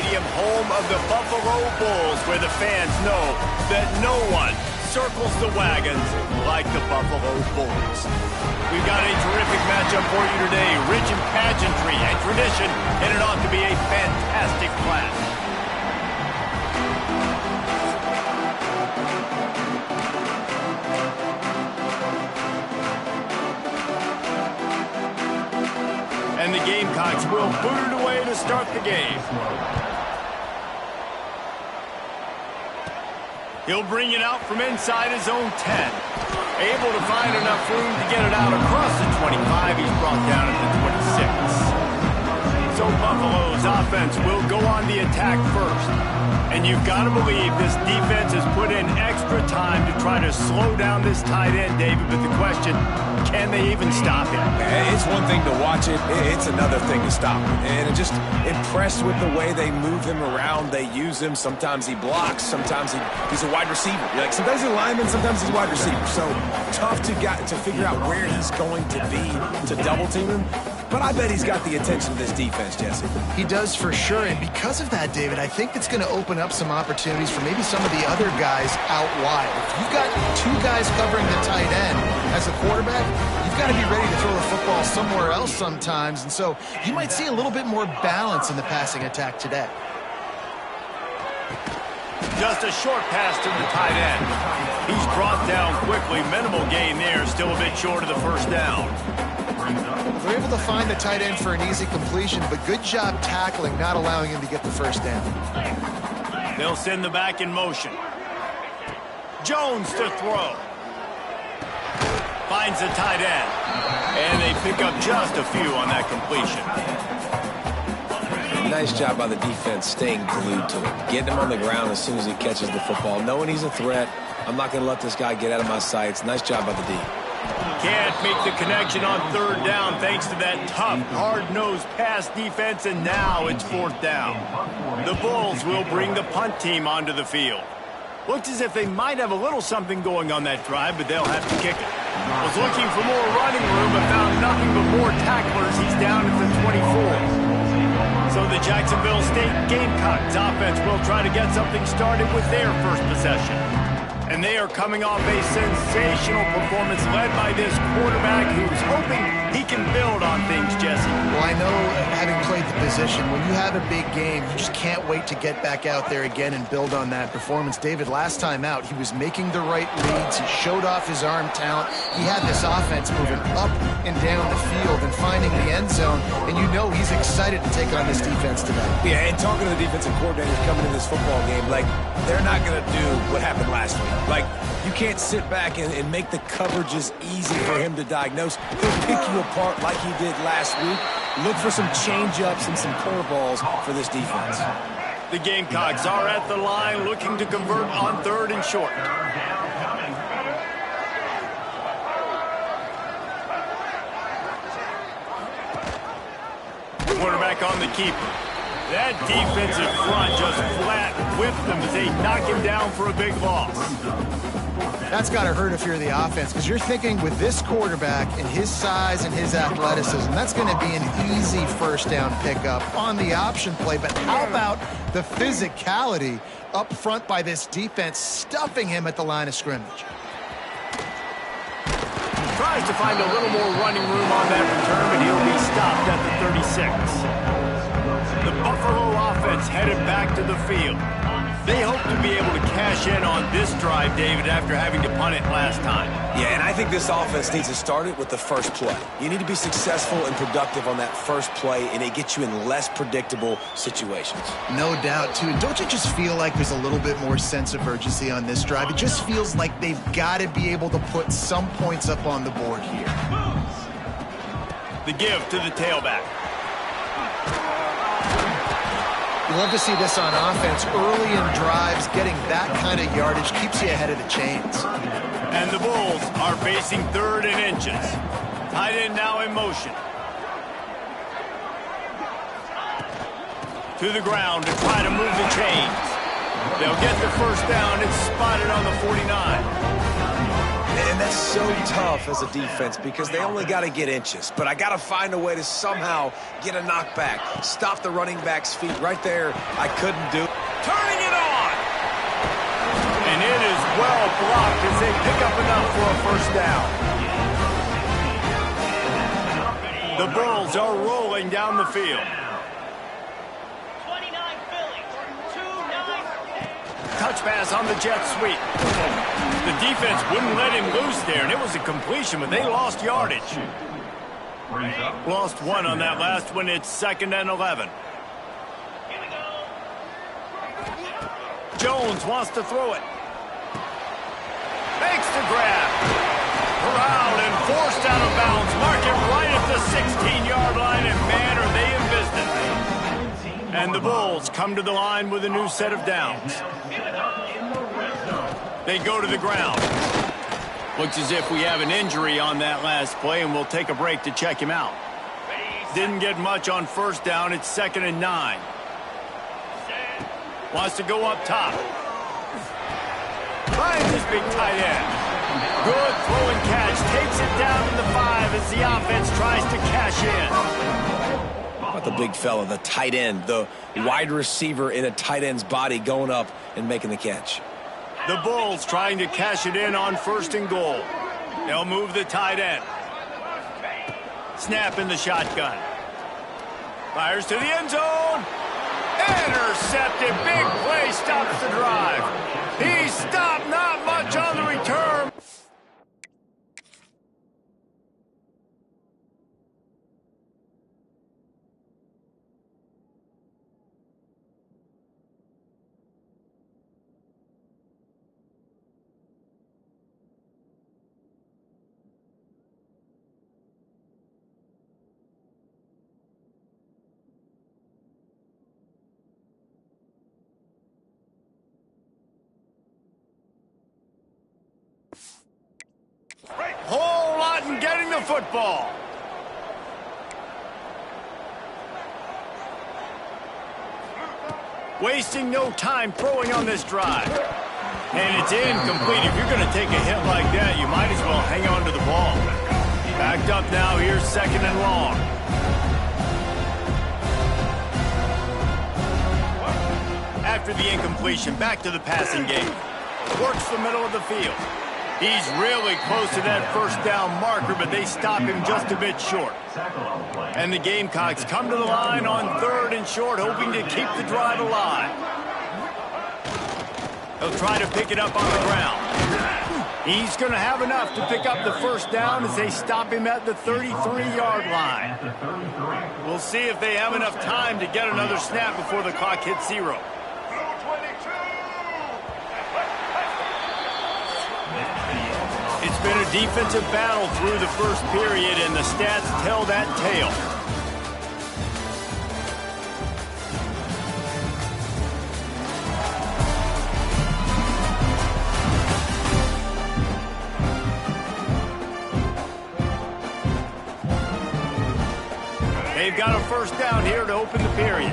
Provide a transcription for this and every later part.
Stadium, home of the Buffalo Bulls, where the fans know that no one circles the wagons like the Buffalo Bulls. We've got a terrific matchup for you today, rich in pageantry and tradition, and it ought to be a fantastic clash. And the Gamecocks will boot it away to start the game. He'll bring it out from inside his own 10. Able to find enough room to get it out across the 25. He's brought down at the 26. So Buffalo's offense will go on the attack first. And you've got to believe this defense has put in extra time to try to slow down this tight end, David. But the question, can they even stop him? It's one thing to watch it. It's another thing to stop it. And I'm just impressed with the way they move him around. They use him. Sometimes he blocks. Sometimes he's a wide receiver. Like sometimes he's a lineman. Sometimes he's a wide receiver. So tough to figure out where he's going to be to double team him. But I bet he's got the attention of this defense, Jesse. He does for sure, and because of that, David, I think it's going to open up some opportunities for maybe some of the other guys out wide. If you've got two guys covering the tight end as a quarterback, you've got to be ready to throw the football somewhere else sometimes, and so you might see a little bit more balance in the passing attack today. Just a short pass to the tight end. He's brought down quickly. Minimal gain there, still a bit short of the first down. They're able to find the tight end for an easy completion, but good job tackling, not allowing him to get the first down. They'll send the back in motion. Jones to throw. Finds the tight end. And they pick up just a few on that completion. Nice job by the defense staying glued to him. Getting him on the ground as soon as he catches the football. Knowing he's a threat. I'm not going to let this guy get out of my sights. Nice job by the D. Can't make the connection on third down thanks to that tough, hard-nosed pass defense, and now it's fourth down. The Bulls will bring the punt team onto the field. Looks as if they might have a little something going on that drive, but they'll have to kick it. Was looking for more running room, but found nothing but more tacklers. He's down at the 24. So the Jacksonville State Gamecocks offense will try to get something started with their first possession. And they are coming off a sensational performance led by this quarterback who's hoping he can build on things, Jesse. Well, I know, having played the position, when you have a big game, you just can't wait to get back out there again and build on that performance. David, last time out, he was making the right reads. He showed off his arm talent. He had this offense moving up and down the field and finding the end zone. And you know he's excited to take on this defense tonight. Yeah, and talking to the defensive coordinators coming in this football game, like, they're not going to do what happened last week. Like, you can't sit back and make the coverages easy for him to diagnose. He'll pick you apart like he did last week. Look for some change-ups and some curveballs for this defense. The Gamecocks are at the line looking to convert on third and short. Quarterback on the keeper. That defensive front just flat whipped them as they knock him down for a big loss. That's got to hurt if you're the offense, because you're thinking with this quarterback and his size and his athleticism, that's going to be an easy first down pickup on the option play. But how about the physicality up front by this defense, stuffing him at the line of scrimmage? Tries to find a little more running room on that return, but he'll be stopped at the 36. The Buffalo offense headed back to the field. They hope to be able to cash in on this drive, David, after having to punt it last time. Yeah, and I think this offense needs to start it with the first play. You need to be successful and productive on that first play, and it gets you in less predictable situations. No doubt, too. And don't you just feel like there's a little bit more sense of urgency on this drive? It just feels like they've got to be able to put some points up on the board here. The give to the tailback. You love to see this on offense. Early in drives, getting that kind of yardage keeps you ahead of the chains. And the Bulls are facing third and inches. Tight end now in motion. To the ground to try to move the chains. They'll get the first down. It's spotted on the 49. And that's so tough as a defense because they only got to get inches. But I got to find a way to somehow get a knockback, stop the running back's feet. Right there, I couldn't do it. Turning it on! And it is well blocked as they pick up enough for a first down. The Bulls are rolling down the field. Touch pass on the jet sweep. The defense wouldn't let him loose there, and it was a completion, but they lost yardage. Lost one on that last one. It's 2nd and 11. Jones wants to throw it. Makes the grab. Corralled and forced out of bounds. Mark it right at the 16-yard line, and man, are they in business. And the Bulls come to the line with a new set of downs. They go to the ground. Looks as if we have an injury on that last play, and we'll take a break to check him out. Didn't get much on first down. It's 2nd and 9. Wants to go up top. Finds his big tight end. Good throw and catch. Takes it down to the 5 as the offense tries to cash in. About the big fella, the tight end, the wide receiver in a tight end's body going up and making the catch. The Bulls trying to cash it in on 1st and goal. They'll move the tight end. Snap in the shotgun. Fires to the end zone. Intercepted. Big play stops the drive. He stopped, not much on the return. Whole lot in getting the football. Wasting no time throwing on this drive. And it's incomplete. If you're going to take a hit like that, you might as well hang on to the ball. Backed up now. Here's 2nd and long. After the incompletion, back to the passing game. Works the middle of the field. He's really close to that first down marker, but they stop him just a bit short. And the Gamecocks come to the line on 3rd and short, hoping to keep the drive alive. They'll try to pick it up on the ground. He's going to have enough to pick up the first down as they stop him at the 33-yard line. We'll see if they have enough time to get another snap before the clock hits 0. It's been a defensive battle through the first period, and the stats tell that tale. They've got a first down here to open the period.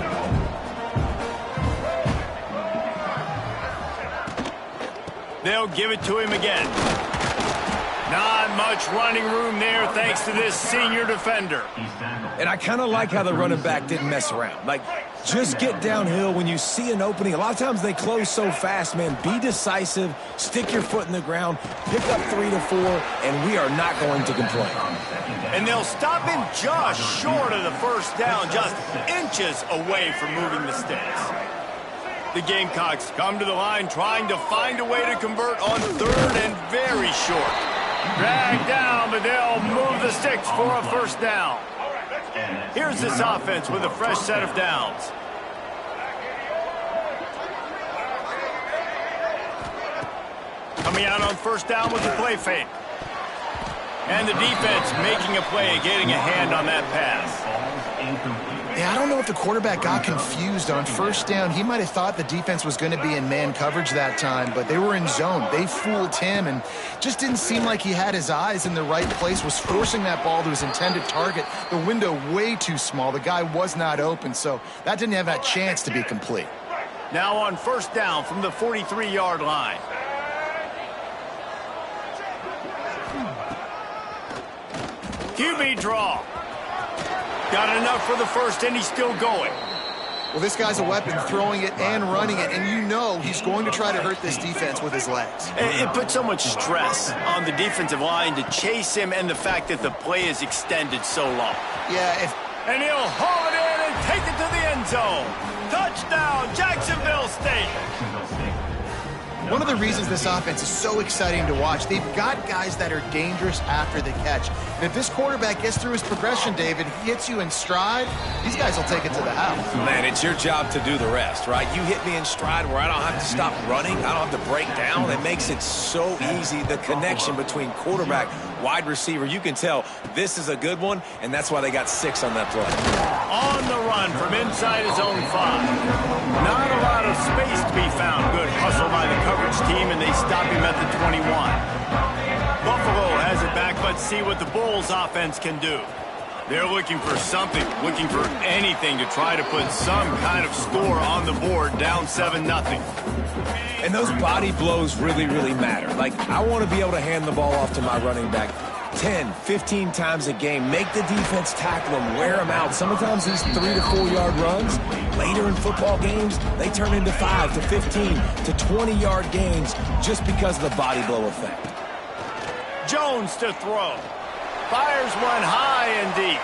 They'll give it to him again. Not much running room there thanks to this senior defender. And I kind of like how the running back didn't mess around. Like, just get downhill when you see an opening. A lot of times they close so fast, man. Be decisive, stick your foot in the ground, pick up 3 to 4, and we are not going to complain. And they'll stop him just short of the first down, just inches away from moving the sticks. The Gamecocks come to the line trying to find a way to convert on 3rd and very short. Dragged down, but they'll move the sticks for a first down. Here's this offense with a fresh set of downs. Coming out on first down with the play fake. And the defense making a play, getting a hand on that pass. Yeah, I don't know if the quarterback got confused on first down. He might have thought the defense was going to be in man coverage that time, but they were in zone. They fooled him and just didn't seem like he had his eyes in the right place, was forcing that ball to his intended target. The window way too small. The guy was not open, so that didn't have that chance to be complete. Now on first down from the 43-yard line. QB draw. Got enough for the first, and he's still going. Well, this guy's a weapon, throwing it and running it, and you know he's going to try to hurt this defense with his legs. It puts so much stress on the defensive line to chase him, and the fact that the play is extended so long. Yeah, and he'll haul it in and take it to the end zone. Touchdown, Jacksonville State. One of the reasons this offense is so exciting to watch, they've got guys that are dangerous after the catch. And if this quarterback gets through his progression, David, he hits you in stride, these guys will take it to the house. Man, it's your job to do the rest, right? You hit me in stride where I don't have to stop running. I don't have to break down. It makes it so easy. The connection between quarterback, wide receiver, you can tell this is a good one, and that's why they got 6 on that play. On the run from inside his own 5. Not a lot of space to be found. Good hustle by the coverage team, and they stop him at the 21. Buffalo has it back. Let's see what the Bulls offense can do. They're looking for something, looking for anything to try to put some kind of score on the board, down 7-0. And those body blows really, really matter. Like, I want to be able to hand the ball off to my running back 10, 15 times a game. Make the defense tackle him, wear him out. Sometimes these 3 to 4 yard runs, later in football games, they turn into 5 to 15 to 20 yard gains just because of the body blow effect. Jones to throw. Fires one high and deep.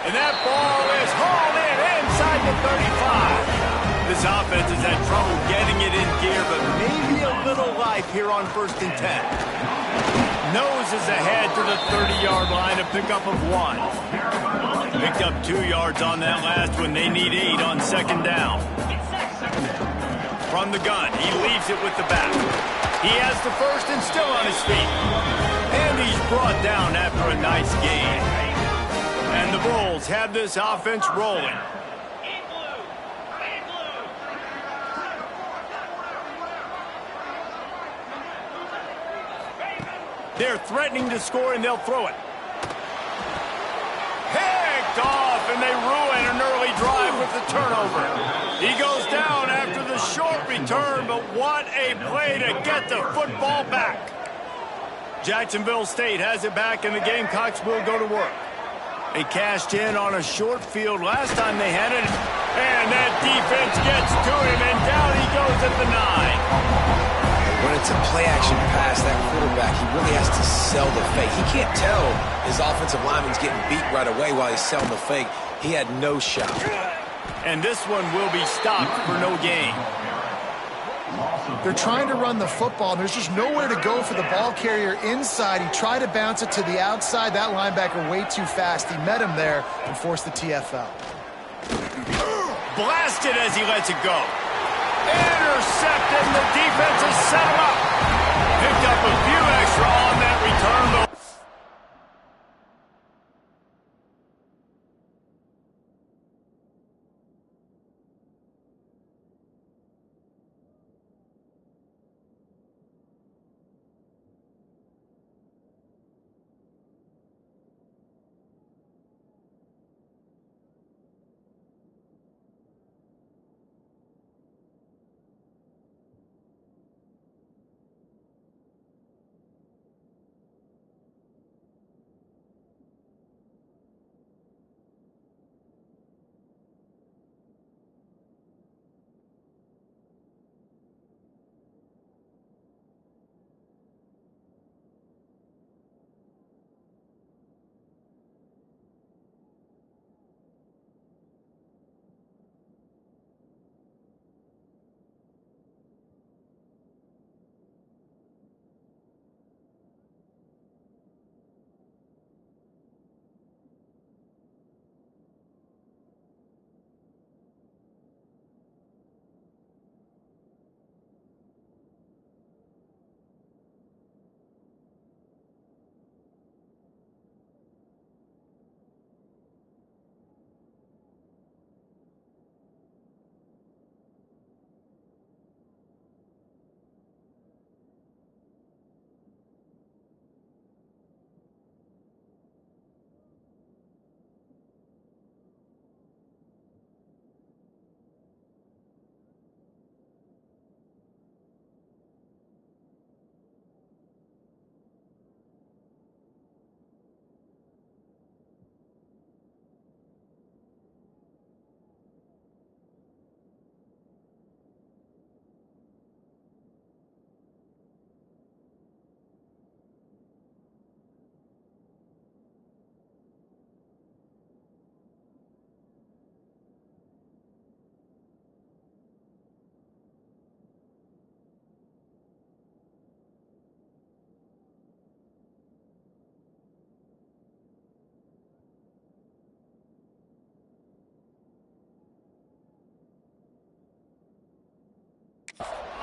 And that ball is hauled in inside the 35. This offense has had trouble getting it in gear, but maybe a little life here on 1st and 10. Noses ahead to the 30-yard line, a pickup of 1. Picked up 2 yards on that last one. They need 8 on 2nd down. From the gun, he leaves it with the back. He has the first and still on his feet. And he's brought down after a nice gain. And the Bulls have this offense rolling. They're threatening to score, and they'll throw it. Picked off, and they ruin an early drive with the turnover. He goes down after the short return, but what a play to get the football back. Jacksonville State has it back, and the Gamecocks will go to work. They cashed in on a short field last time they had it, and that defense gets to him, and down he goes at the 9. When it's a play-action pass, that quarterback, he really has to sell the fake. He can't tell his offensive lineman's getting beat right away while he's selling the fake. He had no shot. And this one will be stopped for no gain. They're trying to run the football, and there's just nowhere to go for the ball carrier inside. He tried to bounce it to the outside. That linebacker way too fast. He met him there and forced the TFL. Blasted as he lets it go. Intercepted, and the defense has set him up. Picked up a few extra on that return, though.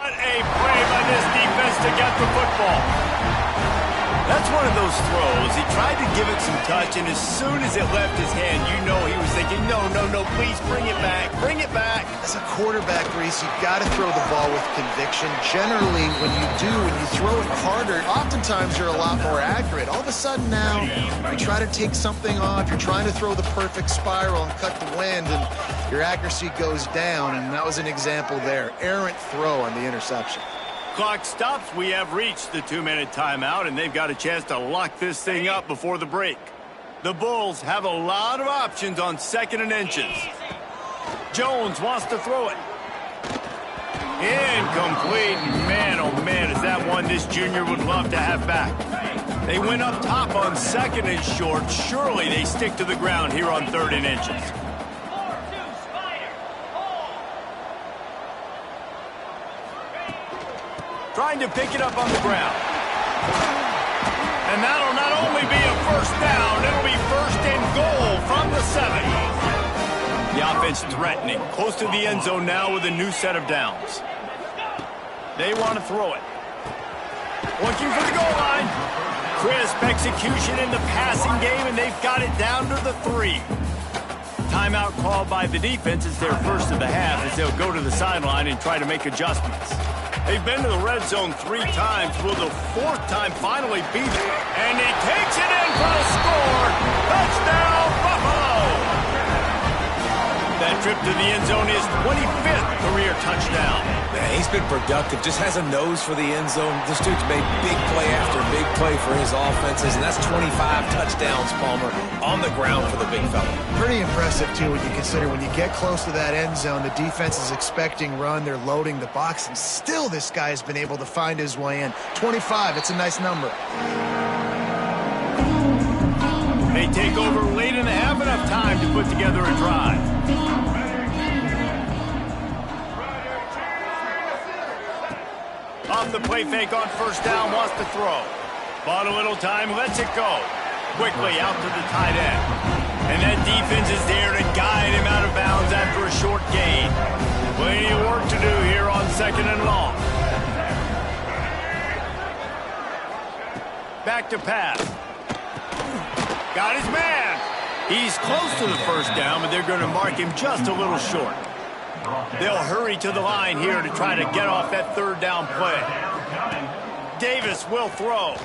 What a play by this defense to get the football. That's one of those throws. He tried to give it some touch, and as soon as it left his hand, you know he was thinking, no, no, no, please bring it back. Bring it back. As a quarterback, Reese, you've got to throw the ball with conviction. Generally, when you throw it harder, oftentimes you're a lot more accurate. All of a sudden now, you try to take something off, you're trying to throw the perfect spiral and cut the wind, and your accuracy goes down, and that was an example there. Errant throw on the interception. Clock stops. We have reached the 2-minute timeout, and they've got a chance to lock this thing up before the break. The Bulls have a lot of options on 2nd and inches. Jones wants to throw it. Incomplete. Man, oh man, is that one this junior would love to have back. They went up top on 2nd and short. Surely they stick to the ground here on 3rd and inches. Trying to pick it up on the ground. And that'll not only be a first down, it'll be 1st and goal from the 7. The offense threatening, close to the end zone now with a new set of downs. They want to throw it. Looking for the goal line. Crisp execution in the passing game, and they've got it down to the 3. Timeout called by the defense is their first of the half as they'll go to the sideline and try to make adjustments. They've been to the red zone 3 times. Will the 4th time finally be there? And he takes it in for the score. Touchdown, Buffalo! That trip to the end zone is 25th career touchdown. Man, he's been productive. Just has a nose for the end zone. This dude's made big play after big play for his offenses, and that's 25 touchdowns, Palmer, on the ground for the big fella. Pretty impressive, too, when you consider when you get close to that end zone, the defense is expecting run, they're loading the box, and still this guy has been able to find his way in. 25, it's a nice number. They take over late in the half, enough time to put together a drive. Off the play fake on 1st down, wants to throw. Bought a little time, lets it go. Quickly out to the tight end. And that defense is there to guide him out of bounds after a short gain. Plenty of work to do here on 2nd and long. Back to pass. Got his man. He's close to the 1st down, but they're going to mark him just a little short. They'll hurry to the line here to try to get off that 3rd down play. Davis will throw.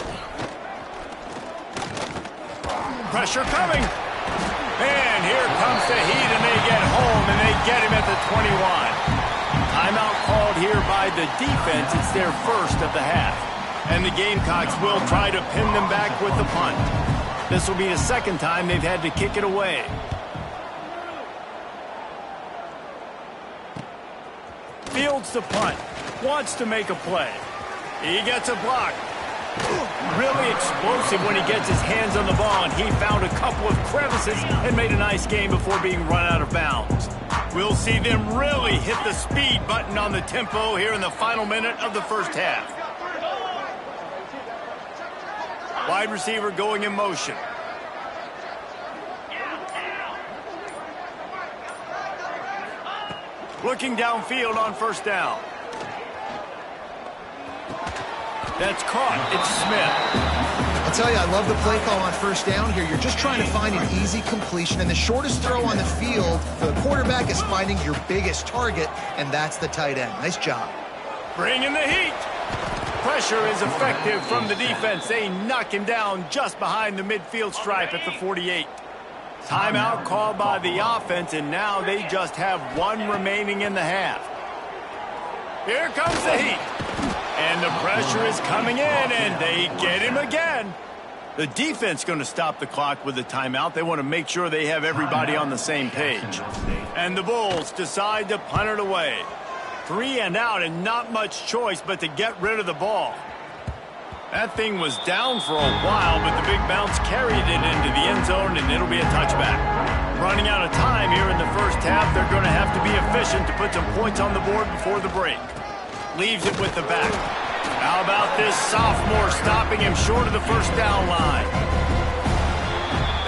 Pressure coming. And here comes the heat, and they get home, and they get him at the 21. Timeout called here by the defense. It's their first of the half. And the Gamecocks will try to pin them back with the punt. This will be the 2nd time they've had to kick it away. Fields the punt. Wants to make a play. He gets a block. Really explosive when he gets his hands on the ball, and he found a couple of crevices and made a nice game before being run out of bounds. We'll see them really hit the speed button on the tempo here in the final minute of the 1st half. Wide receiver going in motion. Looking downfield on 1st down. That's caught. It's Smith. I'll tell you, I love the play call on 1st down here. You're just trying to find an easy completion, and the shortest throw on the field for the quarterback is finding your biggest target, and that's the tight end. Nice job. Bring in the heat. Pressure is effective from the defense. They knock him down just behind the midfield stripe at the 48. Timeout called by the offense, and now they just have 1 remaining in the half. Here comes the heat. And the pressure is coming in, and they get him again. The defense going to stop the clock with the timeout. They want to make sure they have everybody on the same page. And the Bulls decide to punt it away. 3 and out, and not much choice but to get rid of the ball. That thing was down for a while, but the big bounce carried it into the end zone, and it'll be a touchback. Running out of time here in the 1st half, they're going to have to be efficient to put some points on the board before the break. Leaves it with the back. How about this sophomore stopping him short of the 1st down line?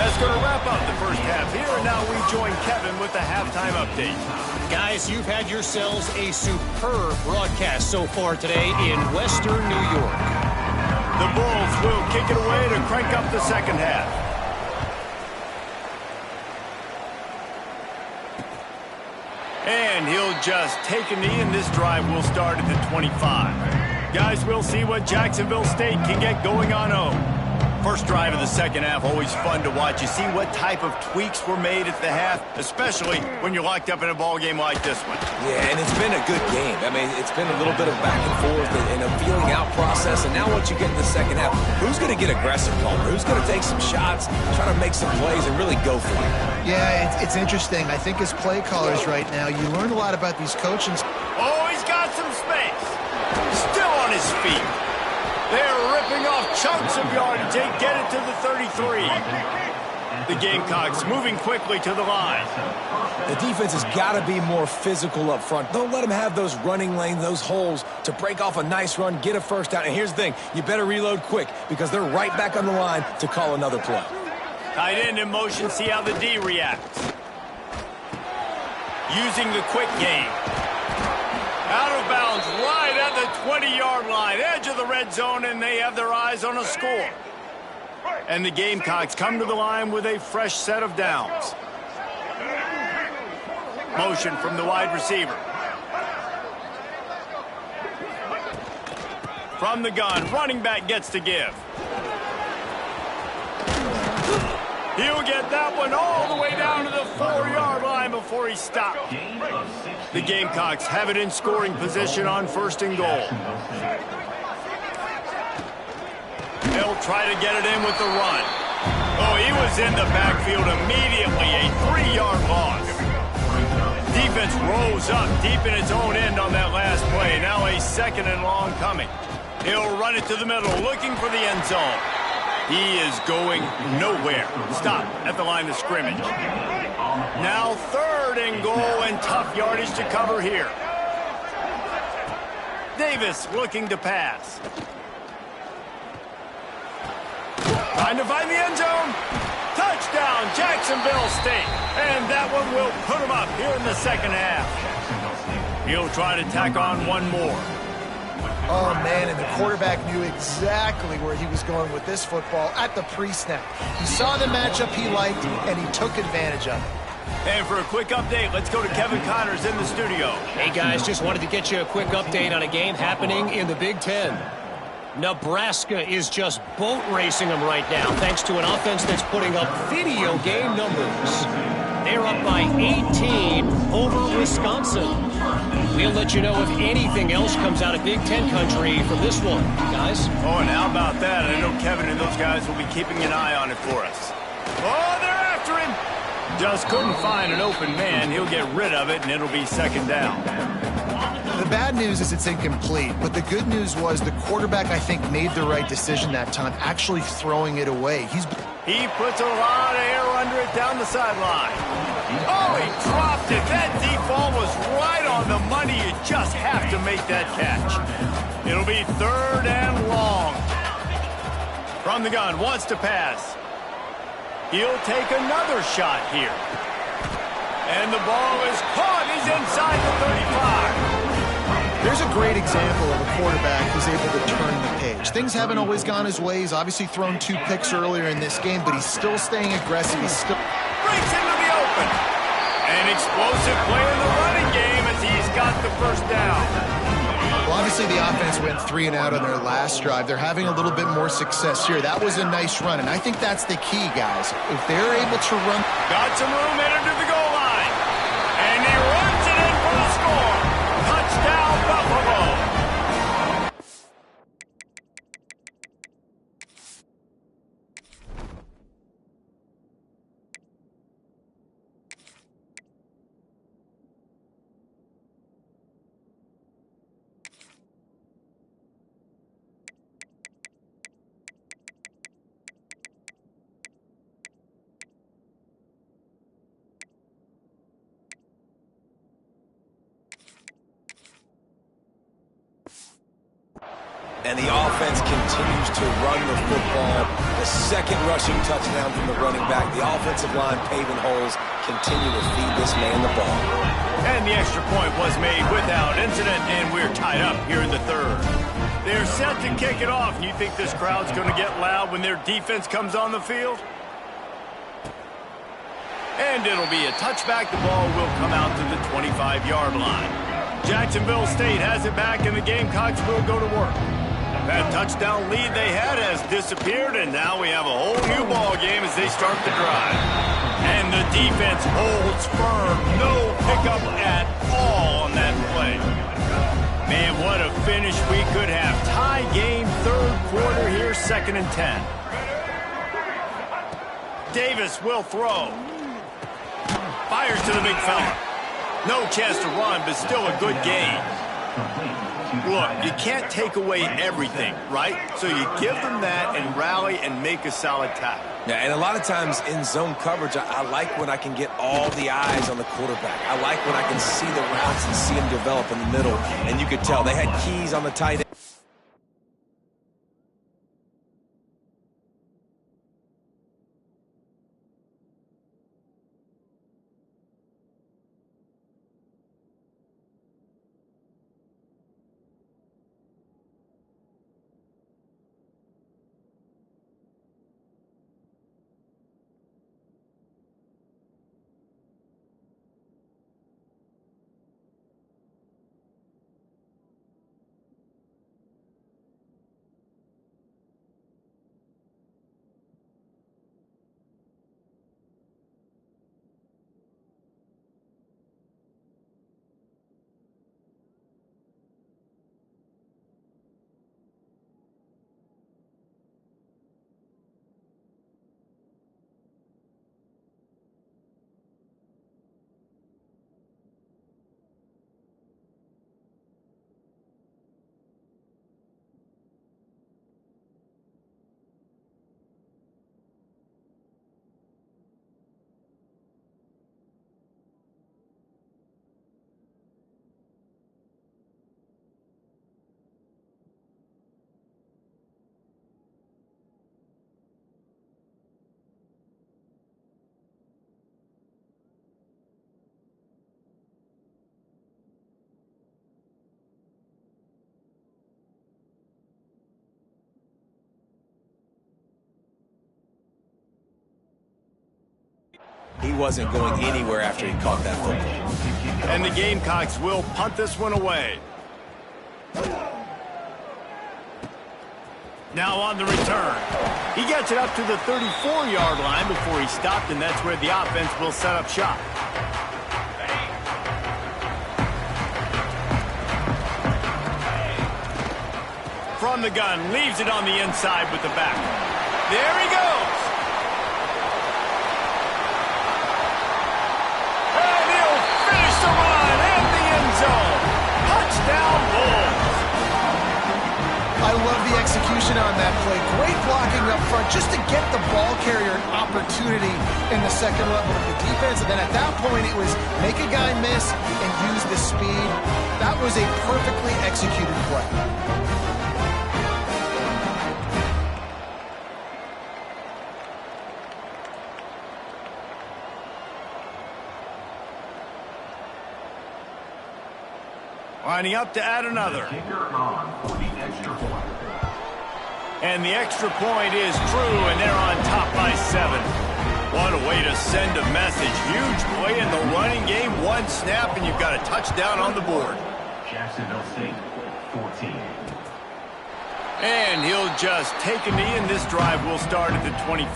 That's going to wrap up the first half here, and now we join Kevin with the halftime update. Guys, you've had yourselves a superb broadcast so far today in Western New York. The Bulls will kick it away to crank up the second half. And he'll just take a knee, and this drive will start at the 25. Guys, we'll see what Jacksonville State can get going on home. First drive of the second half, always fun to watch. You see what type of tweaks were made at the half, especially when you're locked up in a ball game like this one. Yeah, and it's been a good game. I mean, it's been a little bit of back and forth and a feeling out process. And now once you get in the second half, who's going to get aggressive, Palmer? Who's going to take some shots, try to make some plays, and really go for it? Yeah, it's interesting. I think as play callers right now, you learn a lot about these coaches. Oh, he's got some space. Still on his feet. They're ripping off chunks of yardage. They get it to the 33. The Gamecocks moving quickly to the line. The defense has got to be more physical up front. Don't let them have those running lanes, those holes to break off a nice run, get a first down. And here's the thing, you better reload quick because they're right back on the line to call another play. Tight end in motion, see how the D reacts. Using the quick game. Out of bounds, right at the 20-yard line, edge of the red zone, and they have their eyes on a score. And the Gamecocks come to the line with a fresh set of downs. Motion from the wide receiver. From the gun, running back gets to give. He'll get that one all the way down to the 4-yard line before he stopped. The Gamecocks have it in scoring position on first and goal. They'll try to get it in with the run. Oh, he was in the backfield immediately, a 3-yard loss. Defense rose up deep in its own end on that last play. Now a second and long coming. He'll run it to the middle, looking for the end zone. He is going nowhere. Stop at the line of scrimmage. Now third and goal, and tough yardage to cover here. Davis looking to pass. Trying to find the end zone. Touchdown, Jacksonville State. And that one will put him up here in the second half. He'll try to tack on one more. Oh, man, and the quarterback knew exactly where he was going with this football at the pre-snap. He saw the matchup he liked, and he took advantage of it. And for a quick update, let's go to Kevin Connors in the studio. Hey, guys, just wanted to get you a quick update on a game happening in the Big Ten. Nebraska is just boat racing them right now, thanks to an offense that's putting up video game numbers. They're up by 18 over Wisconsin. We'll let you know if anything else comes out of Big Ten country from this one, guys. Oh, and how about that? I know Kevin and those guys will be keeping an eye on it for us. Oh, they're after him. Just couldn't find an open man. He'll get rid of it, and it'll be second down. The bad news is it's incomplete, but the good news was the quarterback, I think, made the right decision that time, actually throwing it away. He puts a lot of air under it down the sideline. Oh, he dropped it. That deep ball was right on the money. You just have to make that catch. It'll be third and long. From the gun, wants to pass. He'll take another shot here. And the ball is caught. He's inside the 35. There's a great example of a quarterback who's able to turn the page. Things haven't always gone his way. He's obviously thrown 2 picks earlier in this game, but he's still staying aggressive. He's still Breaks into the open. An explosive play in the running game as he's got the first down. Well, obviously the offense went 3 and out on their last drive. They're having a little bit more success here. That was a nice run, and I think that's the key, guys. If they're able to run... Got some room headed to the goal line. And he runs it in for the score. Touchdown, Buffalo. And the offense continues to run the football. The second rushing touchdown from the running back. The offensive line paving holes. Continue to feed this man the ball. And the extra point was made without incident, and we're tied up here in the third. They're set to kick it off. You think this crowd's going to get loud when their defense comes on the field? And it'll be a touchback. The ball will come out to the 25-yard line. Jacksonville State has it back, and the Gamecocks will go to work. That touchdown lead they had has disappeared, and now we have a whole new ball game as they start the drive. And the defense holds firm. No pickup at all on that play. Man, what a finish we could have. Tie game, third quarter here, 2nd and 10. Davis will throw. Fires to the big fella. No chance to run, but still a good gain. Look, you can't take away everything, right? So you give them that and rally and make a solid tackle. Yeah, and a lot of times in zone coverage, I like when I can get all the eyes on the quarterback. I like when I can see the routes and see them develop in the middle. And you could tell they had keys on the tight end. He wasn't going anywhere after he caught that football. And the Gamecocks will punt this one away. Now on the return. He gets it up to the 34-yard line before he stopped, and that's where the offense will set up shop. From the gun, leaves it on the inside with the back. There he goes. And he'll finish the run in the end zone. Touchdown, Bulls. I love the execution on that play. Great blocking up front just to get the ball carrier an opportunity in the second level of the defense. And then at that point, it was make a guy miss and use the speed. That was a perfectly executed play. Lining up to add another. And the extra point is true, and they're on top by 7. What a way to send a message. Huge play in the running game. One snap, and you've got a touchdown on the board. Jacksonville State, 14. And he'll just take a knee, and this drive will start at the 25.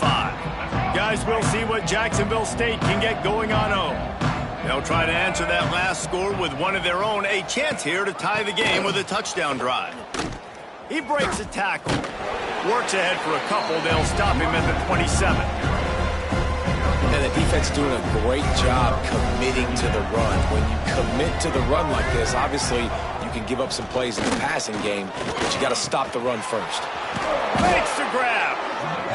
Guys, we'll see what Jacksonville State can get going on home. They'll try to answer that last score with one of their own. A chance here to tie the game with a touchdown drive. He breaks a tackle. Works ahead for a couple. They'll stop him at the 27. And the defense doing a great job committing to the run. When you commit to the run like this, obviously you can give up some plays in the passing game, but you got to stop the run first. Makes the grab.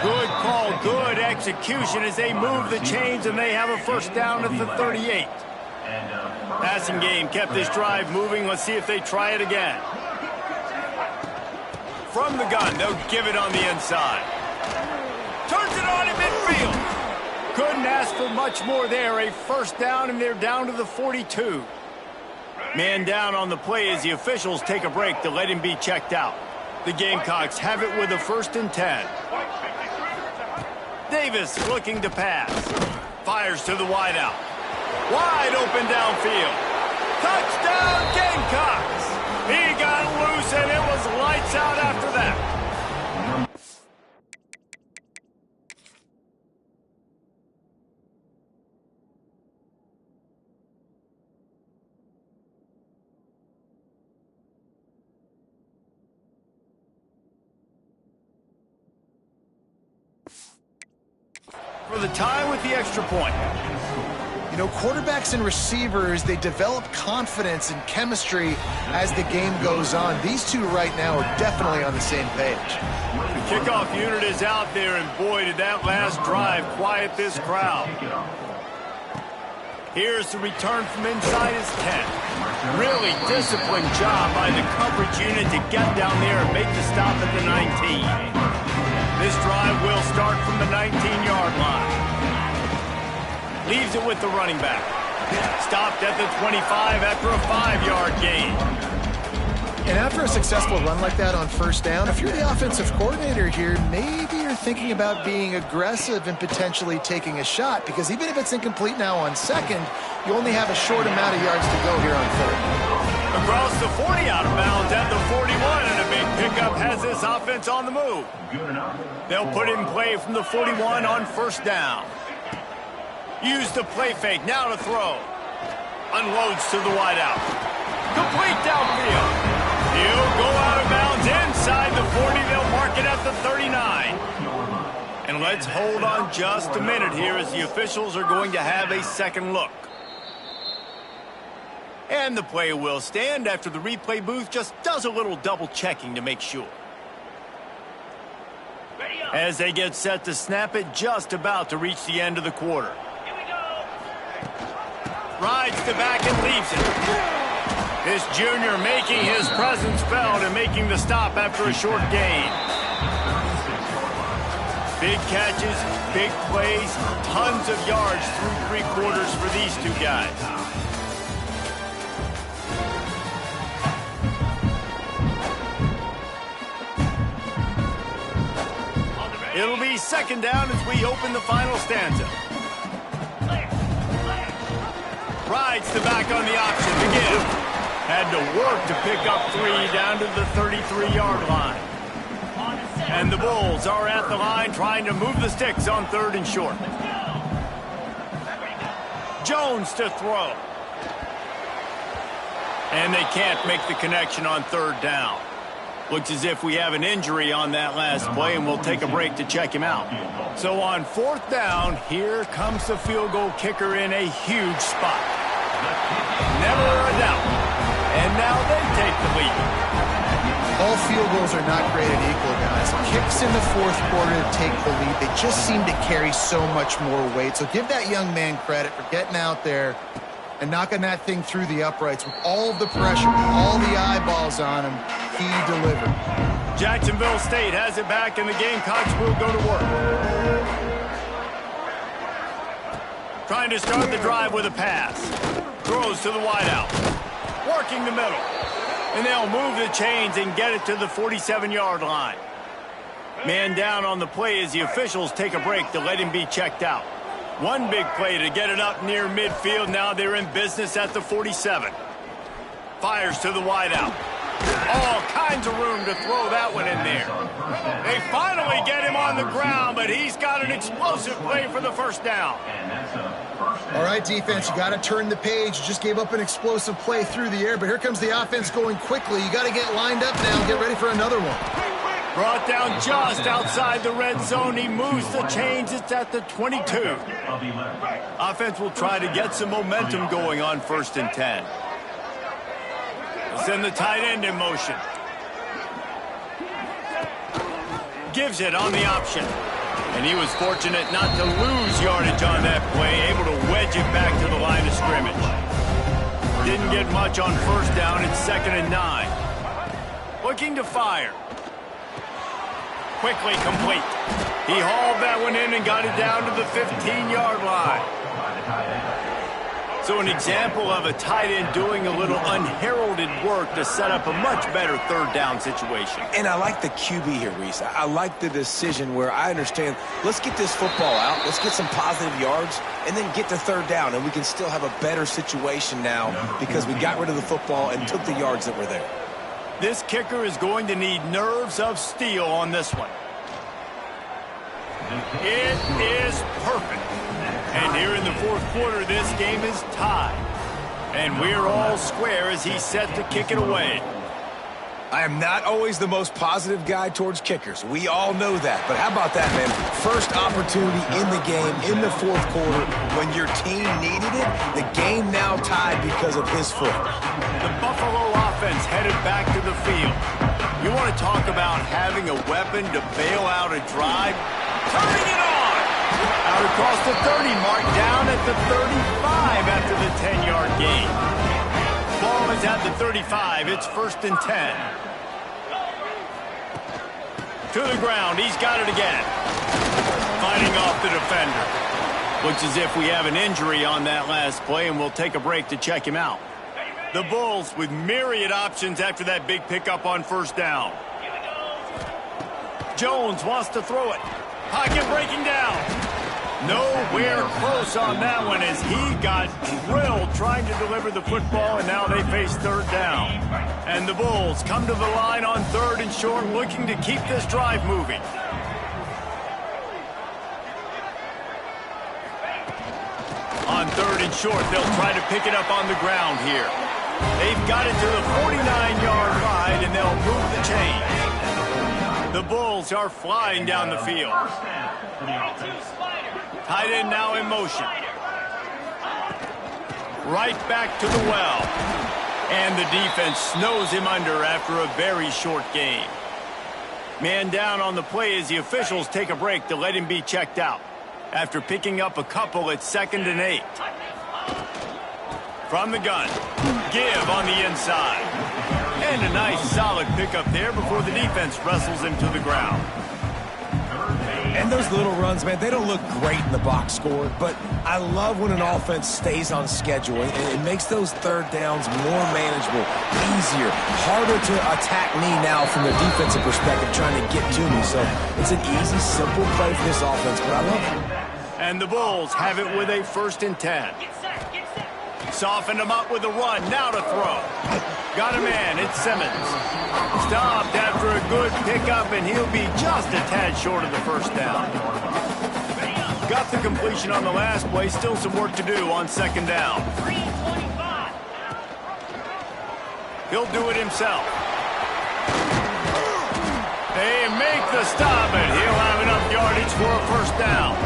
Good call, good execution as they move the chains, and they have a first down at the 38. Passing game kept this drive moving. Let's see if they try it again. From the gun, they'll give it on the inside. Turns it on in midfield. Couldn't ask for much more there. A first down, and they're down to the 42. Man down on the play as the officials take a break to let him be checked out. The Gamecocks have it with a 1st and 10. Davis looking to pass. Fires to the wideout. Wide open downfield. Touchdown Gamecocks! He got loose and it was lights out after that. For the tie with the extra point. You know, quarterbacks and receivers, they develop confidence and chemistry as the game goes on. These two right now are definitely on the same page. The kickoff unit is out there, and boy, did that last drive quiet this crowd. Here's the return from inside his 10. Really disciplined job by the coverage unit to get down there and make the stop at the 19. This drive will start from the 19-yard line. Leaves it with the running back. Stopped at the 25 after a 5-yard gain. And after a successful run like that on first down, if you're the offensive coordinator here, maybe you're thinking about being aggressive and potentially taking a shot, because even if it's incomplete now on second, you only have a short amount of yards to go here on third. Across the 40 out of bounds at the 41, and a big pickup has this offense on the move. They'll put it in play from the 41 on first down. Use the play fake, now to throw. Unloads to the wideout. Complete downfield. He'll go out of bounds inside the 40. They'll mark it at the 39. And let's hold on just a minute here as the officials are going to have a second look. And the play will stand after the replay booth just does a little double checking to make sure. As they get set to snap it, just about to reach the end of the quarter. Rides the back and leaves it. This junior making his presence felt and making the stop after a short gain. Big catches, big plays, tons of yards through 3 quarters for these two guys. It'll be second down as we open the final stanza. Rides the back on the option to give. Had to work to pick up 3 down to the 33-yard line. And the Bulls are at the line trying to move the sticks on 3rd and short. Jones to throw. And they can't make the connection on 3rd down. Looks as if we have an injury on that last play, and we'll take a break to check him out. So on 4th down, here comes the field goal kicker in a huge spot. Never a doubt. And now they take the lead. All field goals are not created equal, guys. Kicks in the 4th quarter to take the lead. They just seem to carry so much more weight. So give that young man credit for getting out there and knocking that thing through the uprights with all of the pressure, all the eyeballs on him. He delivered. Jacksonville State has it back, and the Gamecocks will go to work. Trying to start the drive with a pass. Throws to the wideout. Working the middle. And they'll move the chains and get it to the 47-yard line. Man down on the play as the officials take a break to let him be checked out. One big play to get it up near midfield. Now they're in business at the 47. Fires to the wideout. All kinds of room to throw that one in there. They finally get him on the ground, but he's got an explosive play for the first down. All right, defense, you got to turn the page. You just gave up an explosive play through the air, but here comes the offense going quickly. You got to get lined up now and get ready for another one. Brought down just outside the red zone. He moves the chains. It's at the 22. Offense will try to get some momentum going on 1st and 10. Send the tight end in motion. Gives it on the option. And he was fortunate not to lose yardage on that play, able to wedge it back to the line of scrimmage. Didn't get much on 1st down. It's 2nd and 9. Looking to fire. quickly complete. He hauled that one in and got it down to the 15-yard line. So an example of a tight end doing a little unheralded work to set up a much better third down situation. And I like the QB here, Reese. I like the decision where I understand, let's get this football out, let's get some positive yards, and then get to third down, and we can still have a better situation now because we got rid of the football and took the yards that were there. This kicker is going to need nerves of steel on this one. It is perfect. And here in the fourth quarter, this game is tied. And we're all square as he's set to kick it away. I am not always the most positive guy towards kickers. We all know that. But how about that, man? First opportunity in the game, in the fourth quarter, when your team needed it, the game now tied because of his foot. The Buffalo offense headed back to the field. You want to talk about having a weapon to bail out a drive? Turning it on! Out across the 30 mark, down at the 35 after the 10-yard gain. Ball is at the 35. It's 1st and 10. To the ground. He's got it again. Fighting off the defender. Looks as if we have an injury on that last play, and we'll take a break to check him out. The Bulls with myriad options after that big pickup on 1st down. Jones wants to throw it. Pocket breaking down. Nowhere close on that one as he got drilled trying to deliver the football, and now they face third down. And the Bulls come to the line on 3rd and short, looking to keep this drive moving. On 3rd and short, they'll try to pick it up on the ground here. They've got it to the 49-yard line, and they'll move the chains. The Bulls are flying down the field. Tight end now in motion. Right back to the well. And the defense snows him under after a very short game. Man down on the play as the officials take a break to let him be checked out. After picking up a couple at 2nd and 8. From the gun. Give on the inside. And a nice solid pickup there before the defense wrestles him to the ground. And those little runs, man, they don't look great in the box score, but I love when an offense stays on schedule, and it makes those third downs more manageable, easier, harder to attack me now from the defensive perspective trying to get to me. So it's an easy, simple play for this offense, but I love it. And the Bulls have it with a 1st and 10. Softened him up with a run, now to throw. Got a man, it's Simmons. Stopped after a good pickup, and he'll be just a tad short of the 1st down. Got the completion on the last play, still some work to do on 2nd down. He'll do it himself. They make the stop, and he'll have enough yardage for a 1st down.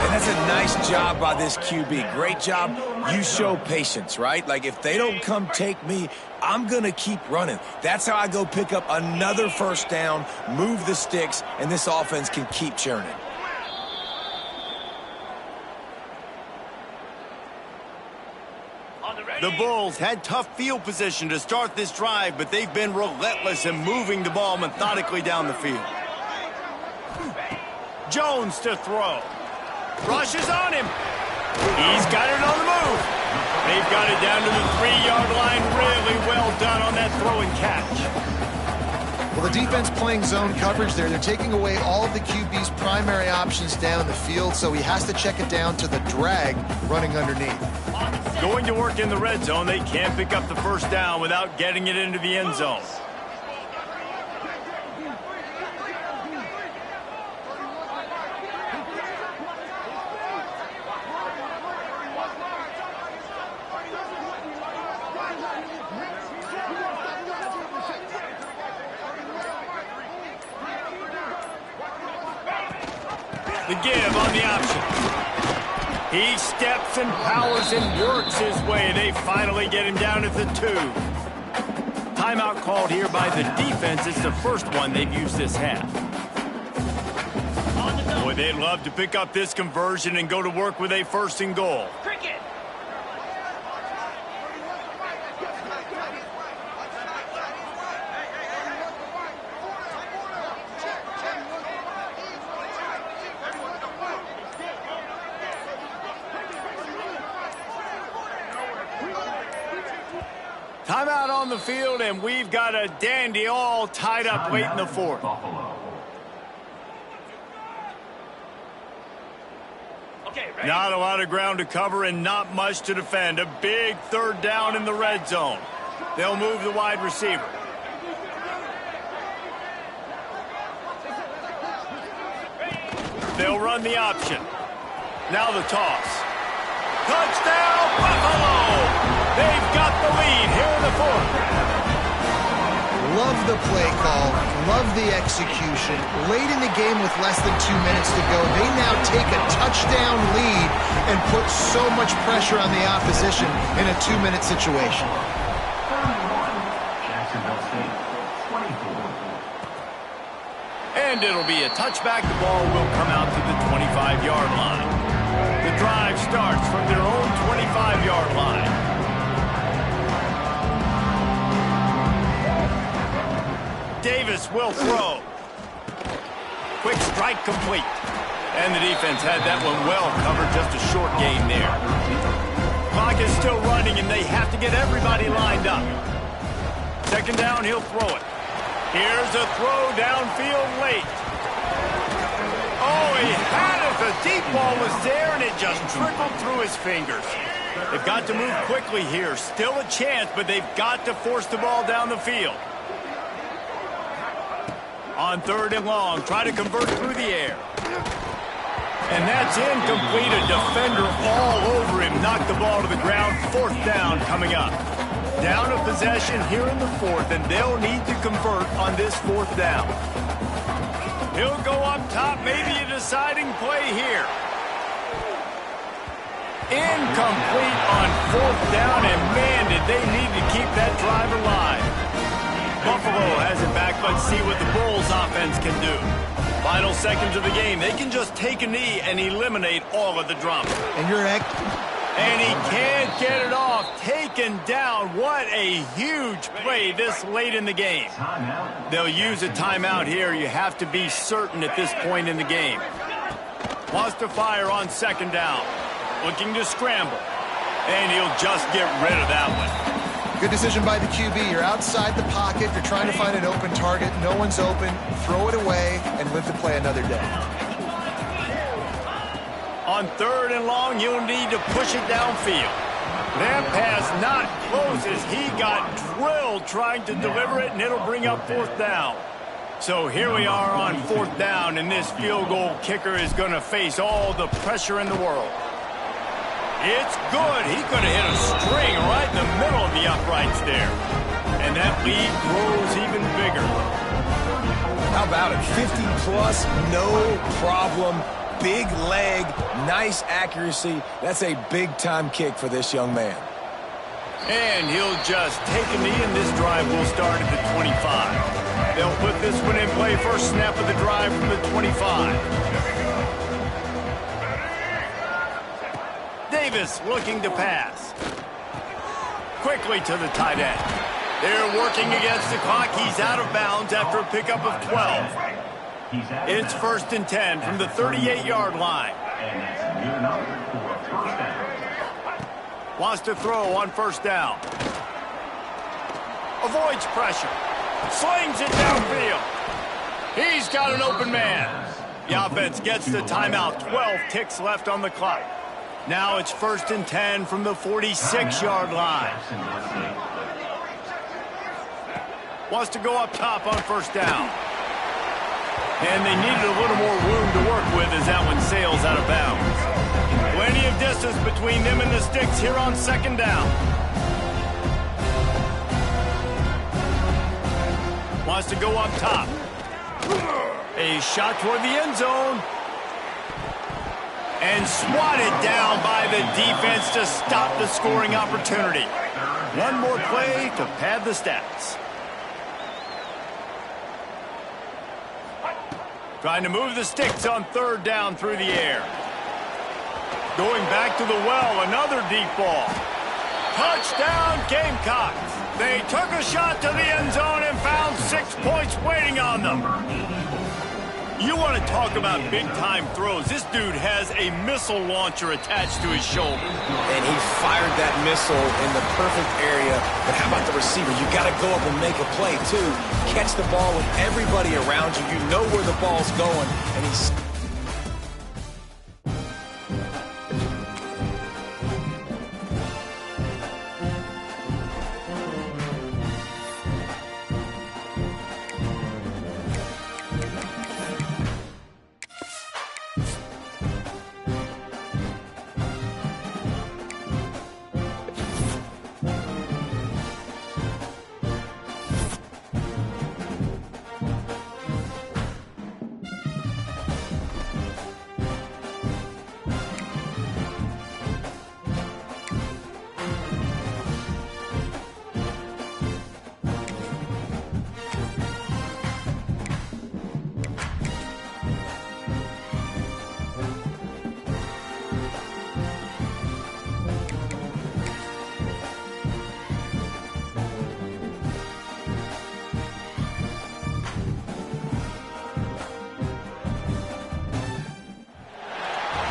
And that's a nice job by this QB. Great job. You show patience, right? Like, if they don't come take me, I'm going to keep running. That's how I go pick up another 1st down, move the sticks, and this offense can keep churning. The Bulls had tough field position to start this drive, but they've been relentless in moving the ball methodically down the field. Jones to throw. Rushes on him. He's got it on the move. They've got it down to the 3-yard line. Really well done on that throw and catch. Well, the defense playing zone coverage there. They're taking away all of the QB's primary options down the field, so he has to check it down to the drag running underneath. Going to work in the red zone. They can't pick up the 1st down without getting it into the end zone. The give on the option. He steps and powers and works his way. They finally get him down at the 2. Timeout called here by the defense. It's the first one they've used this half. Boy, they'd love to pick up this conversion and go to work with a 1st and goal. Timeout on the field, and we've got a dandy all tied up late in the fourth. Not a lot of ground to cover and not much to defend. A big third down in the red zone. They'll move the wide receiver. They'll run the option. Now the toss. Touchdown, Buffalo! They've got the lead here in the fourth. Love the play call, love the execution. Late in the game with less than 2 minutes to go, they now take a touchdown lead and put so much pressure on the opposition in a 2-minute situation. And it'll be a touchback. The ball will come out to the 25-yard line. The drive starts from their own 25-yard line. Davis will throw. Quick strike complete. And the defense had that one well covered. Just a short gain there. Clock is still running, and they have to get everybody lined up. Second down, he'll throw it. Here's a throw downfield late. Oh, he had it. The deep ball was there, and it just trickled through his fingers. They've got to move quickly here. Still a chance, but they've got to force the ball down the field. On third and long, try to convert through the air. And that's incomplete. A defender all over him. Knocked the ball to the ground. Fourth down coming up. Down a possession here in the fourth, and they'll need to convert on this fourth down. He'll go up top, maybe a deciding play here. Incomplete on fourth down, and man, did they need to keep that drive alive. Buffalo has it back. Let's see what the Bulls offense can do. Final seconds of the game. They can just take a knee and eliminate all of the drama. And he can't get it off. Taken down. What a huge play this late in the game. They'll use a timeout here. You have to be certain at this point in the game. Wants to fire on second down. Looking to scramble. And he'll just get rid of that one. Good decision by the QB. You're outside the pocket. You're trying to find an open target. No one's open. Throw it away and live to play another day. On third and long, you'll need to push it downfield. That pass not close as he got drilled trying to deliver it, and it'll bring up fourth down. So here we are on fourth down, and this field goal kicker is going to face all the pressure in the world. It's good. He could have hit a string right in the middle of the uprights there. And that lead grows even bigger. How about it? 50-plus, no problem. Big leg, nice accuracy. That's a big-time kick for this young man. And he'll just take a knee, and this drive will start at the 25. They'll put this one in play. First snap of the drive from the 25. Davis looking to pass. Quickly to the tight end. They're working against the clock. He's out of bounds after a pickup of 12. It's first and 10 from the 38-yard line. Wants to throw on first down. Avoids pressure. Slings it downfield. He's got an open man. The offense gets the timeout. 12 ticks left on the clock. Now it's first and 10 from the 46-yard line. Wants to go up top on first down. And they needed a little more room to work with as that one sails out of bounds. Plenty of distance between them and the sticks here on second down. Wants to go up top. A shot toward the end zone. And swatted down by the defense to stop the scoring opportunity. One more play to pad the stats. Trying to move the sticks on third down through the air. Going back to the well, another deep ball. Touchdown, Gamecocks. They took a shot to the end zone and found 6 points waiting on them. You want to talk about big-time throws. This dude has a missile launcher attached to his shoulder. And he fired that missile in the perfect area. But how about the receiver? You got to go up and make a play, too. Catch the ball with everybody around you. You know where the ball's going. And he's...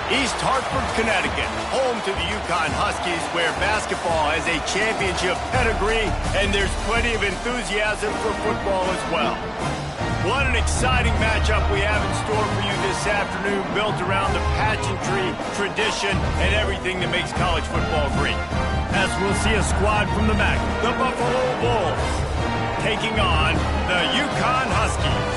East Hartford, Connecticut, home to the Yukon Huskies, where basketball has a championship pedigree, and there's plenty of enthusiasm for football as well. What an exciting matchup we have in store for you this afternoon, built around the pageantry, tradition, and everything that makes college football great. As we'll see a squad from the MAC, the Buffalo Bulls, taking on the Yukon Huskies.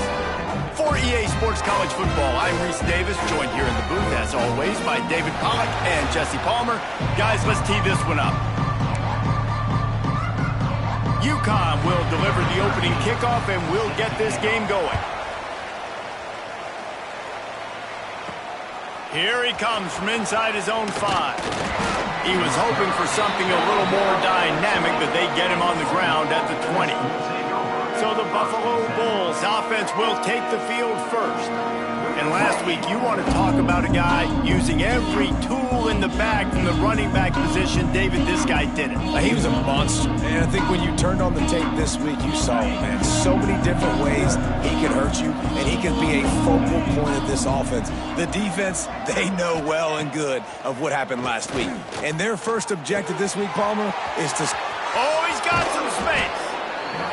For EA Sports College Football, I'm Reese Davis, joined here in the booth, as always, by David Pollack and Jesse Palmer. Guys, let's tee this one up. UConn will deliver the opening kickoff, and we'll get this game going. Here he comes from inside his own 5. He was hoping for something a little more dynamic, but they get him on the ground at the 20. So the Buffalo Bulls offense will take the field first. And last week, you want to talk about a guy using every tool in the bag from the running back position. David, this guy did it. He was a monster. And I think when you turned on the tape this week, you saw him, man. So many different ways he can hurt you, and he can be a focal point of this offense. The defense, they know well and good of what happened last week. And their first objective this week, Palmer, is to... Oh, he's got some space.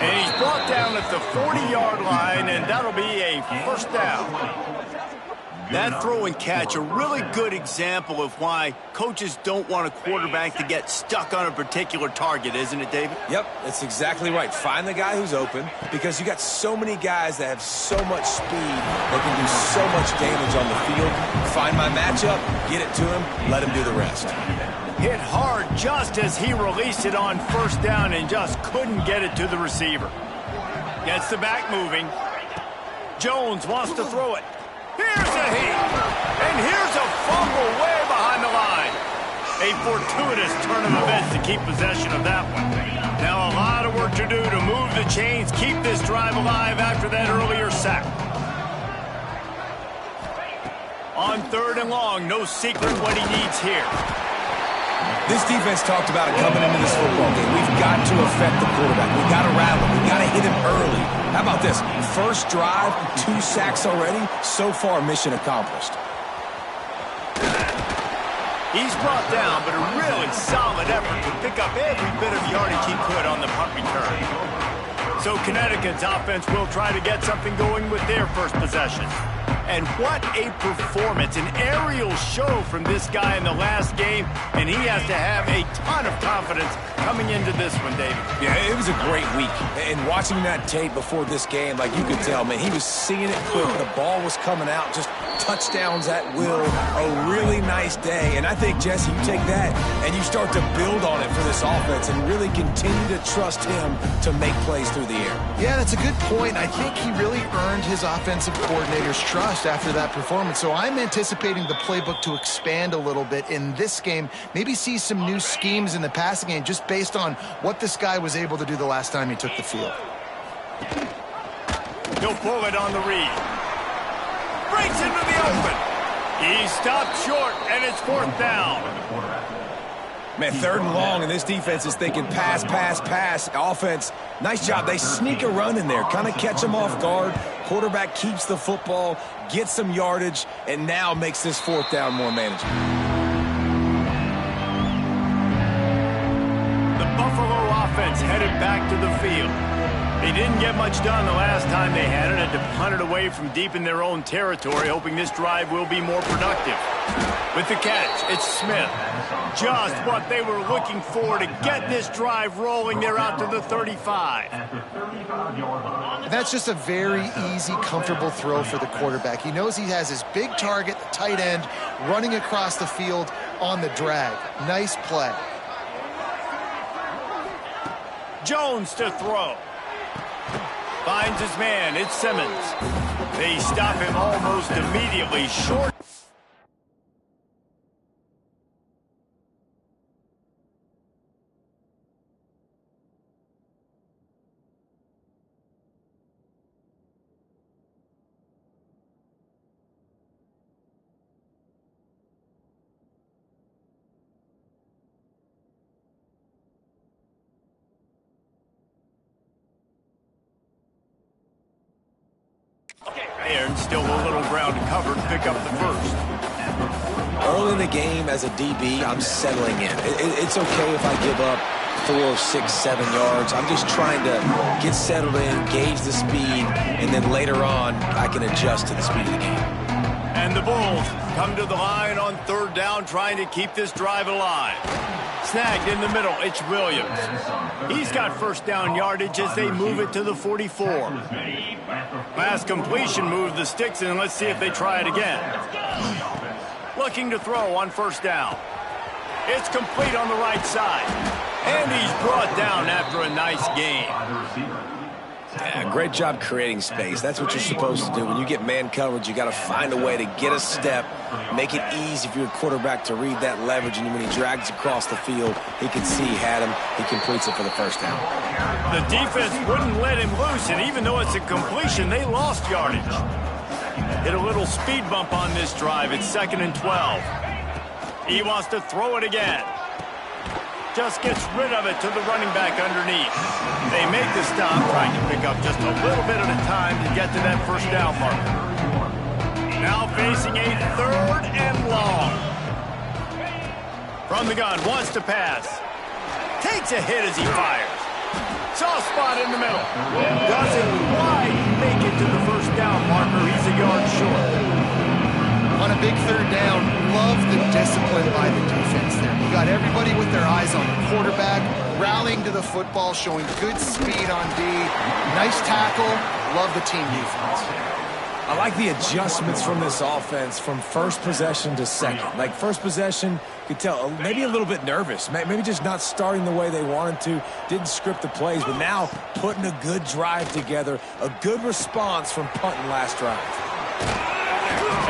And he's brought down at the 40-yard line, and that'll be a first down. That throw and catch, a really good example of why coaches don't want a quarterback to get stuck on a particular target, isn't it, David? Yep, that's exactly right. Find the guy who's open, because you got so many guys that have so much speed that can do so much damage on the field. Find my matchup, get it to him, let him do the rest. Hit hard just as he released it on first down and just couldn't get it to the receiver. Gets the back moving. Jones wants to throw it. Here's a heat. And here's a fumble way behind the line. A fortuitous turn of events to keep possession of that one. Now a lot of work to do to move the chains, keep this drive alive after that earlier sack. On 3rd and long, no secret what he needs here. This defense talked about it coming into this football game. We've got to affect the quarterback. We've got to rattle him. We've got to hit him early. How about this? First drive, 2 sacks already. So far, mission accomplished. He's brought down, but a really solid effort to pick up every bit of yardage he could on the punt return. So Connecticut's offense will try to get something going with their first possession. And what a performance, an aerial show from this guy in the last game, and he has to have a ton of confidence coming into this one, David. Yeah, it was a great week. And watching that tape before this game, like you could tell, man, he was seeing it quick. The ball was coming out, just touchdowns at will. A really nice day. And I think, Jesse, you take that and you start to build on it for this offense and really continue to trust him to make plays through the air. Yeah, that's a good point. I think he really earned his offensive coordinator's trust after that performance. So I'm anticipating the playbook to expand a little bit in this game, maybe see some new schemes in the passing game just based on what this guy was able to do the last time he took the field. He'll pull it on the read. Breaks into the open. He stopped short, and it's 4th down. Man, 3rd and long, and this defense is thinking pass, pass, pass. Offense, nice job. They sneak a run in there, kind of catch them off guard. Quarterback keeps the football, gets some yardage, and now makes this 4th down more manageable. The Buffalo offense headed back to the field. They didn't get much done the last time they had it. Had to punt it away from deep in their own territory, hoping this drive will be more productive. With the catch, it's Smith. Just what they were looking for to get this drive rolling. They're out to the 35. That's just a very easy, comfortable throw for the quarterback. He knows he has his big target, the tight end, running across the field on the drag. Nice play. Jones to throw. Finds his man. It's Simmons. They stop him almost immediately. Short. And still a little ground to cover to pick up the first. Early in the game as a DB, I'm settling in. It's okay if I give up 4, 6, 7 yards. I'm just trying to get settled in, gauge the speed, and then later on, I can adjust to the speed of the game. And the Bulls come to the line on 3rd down, trying to keep this drive alive. Snagged in the middle, it's Williams. He's got 1st down yardage as they move it to the 44. Last completion moved the sticks, and let's see if they try it again. Looking to throw on 1st down. It's complete on the right side. And he's brought down after a nice gain. Yeah, great job creating space. That's what you're supposed to do. When you get man coverage, you got to find a way to get a step, make it easy for your quarterback to read that leverage, and when he drags across the field, he can see he had him. He completes it for the 1st down. The defense wouldn't let him loose, and even though it's a completion, they lost yardage. Hit a little speed bump on this drive. It's 2nd and 12. He wants to throw it again. Just gets rid of it to the running back underneath. They make the stop, trying to pick up just a little bit at a time to get to that 1st down marker. Now facing a 3rd and long. From the gun, wants to pass. Takes a hit as he fires. Soft spot in the middle. Doesn't quite make it to the 1st down marker. He's a yard short. On a big 3rd down, love the discipline by the defense there. You got everybody with their eyes on the quarterback, rallying to the football, showing good speed on D. Nice tackle. Love the team defense. I like the adjustments from this offense from 1st possession to 2nd. Like 1st possession, you could tell maybe a little bit nervous, maybe just not starting the way they wanted to, didn't script the plays, but now putting a good drive together, a good response from punting last drive.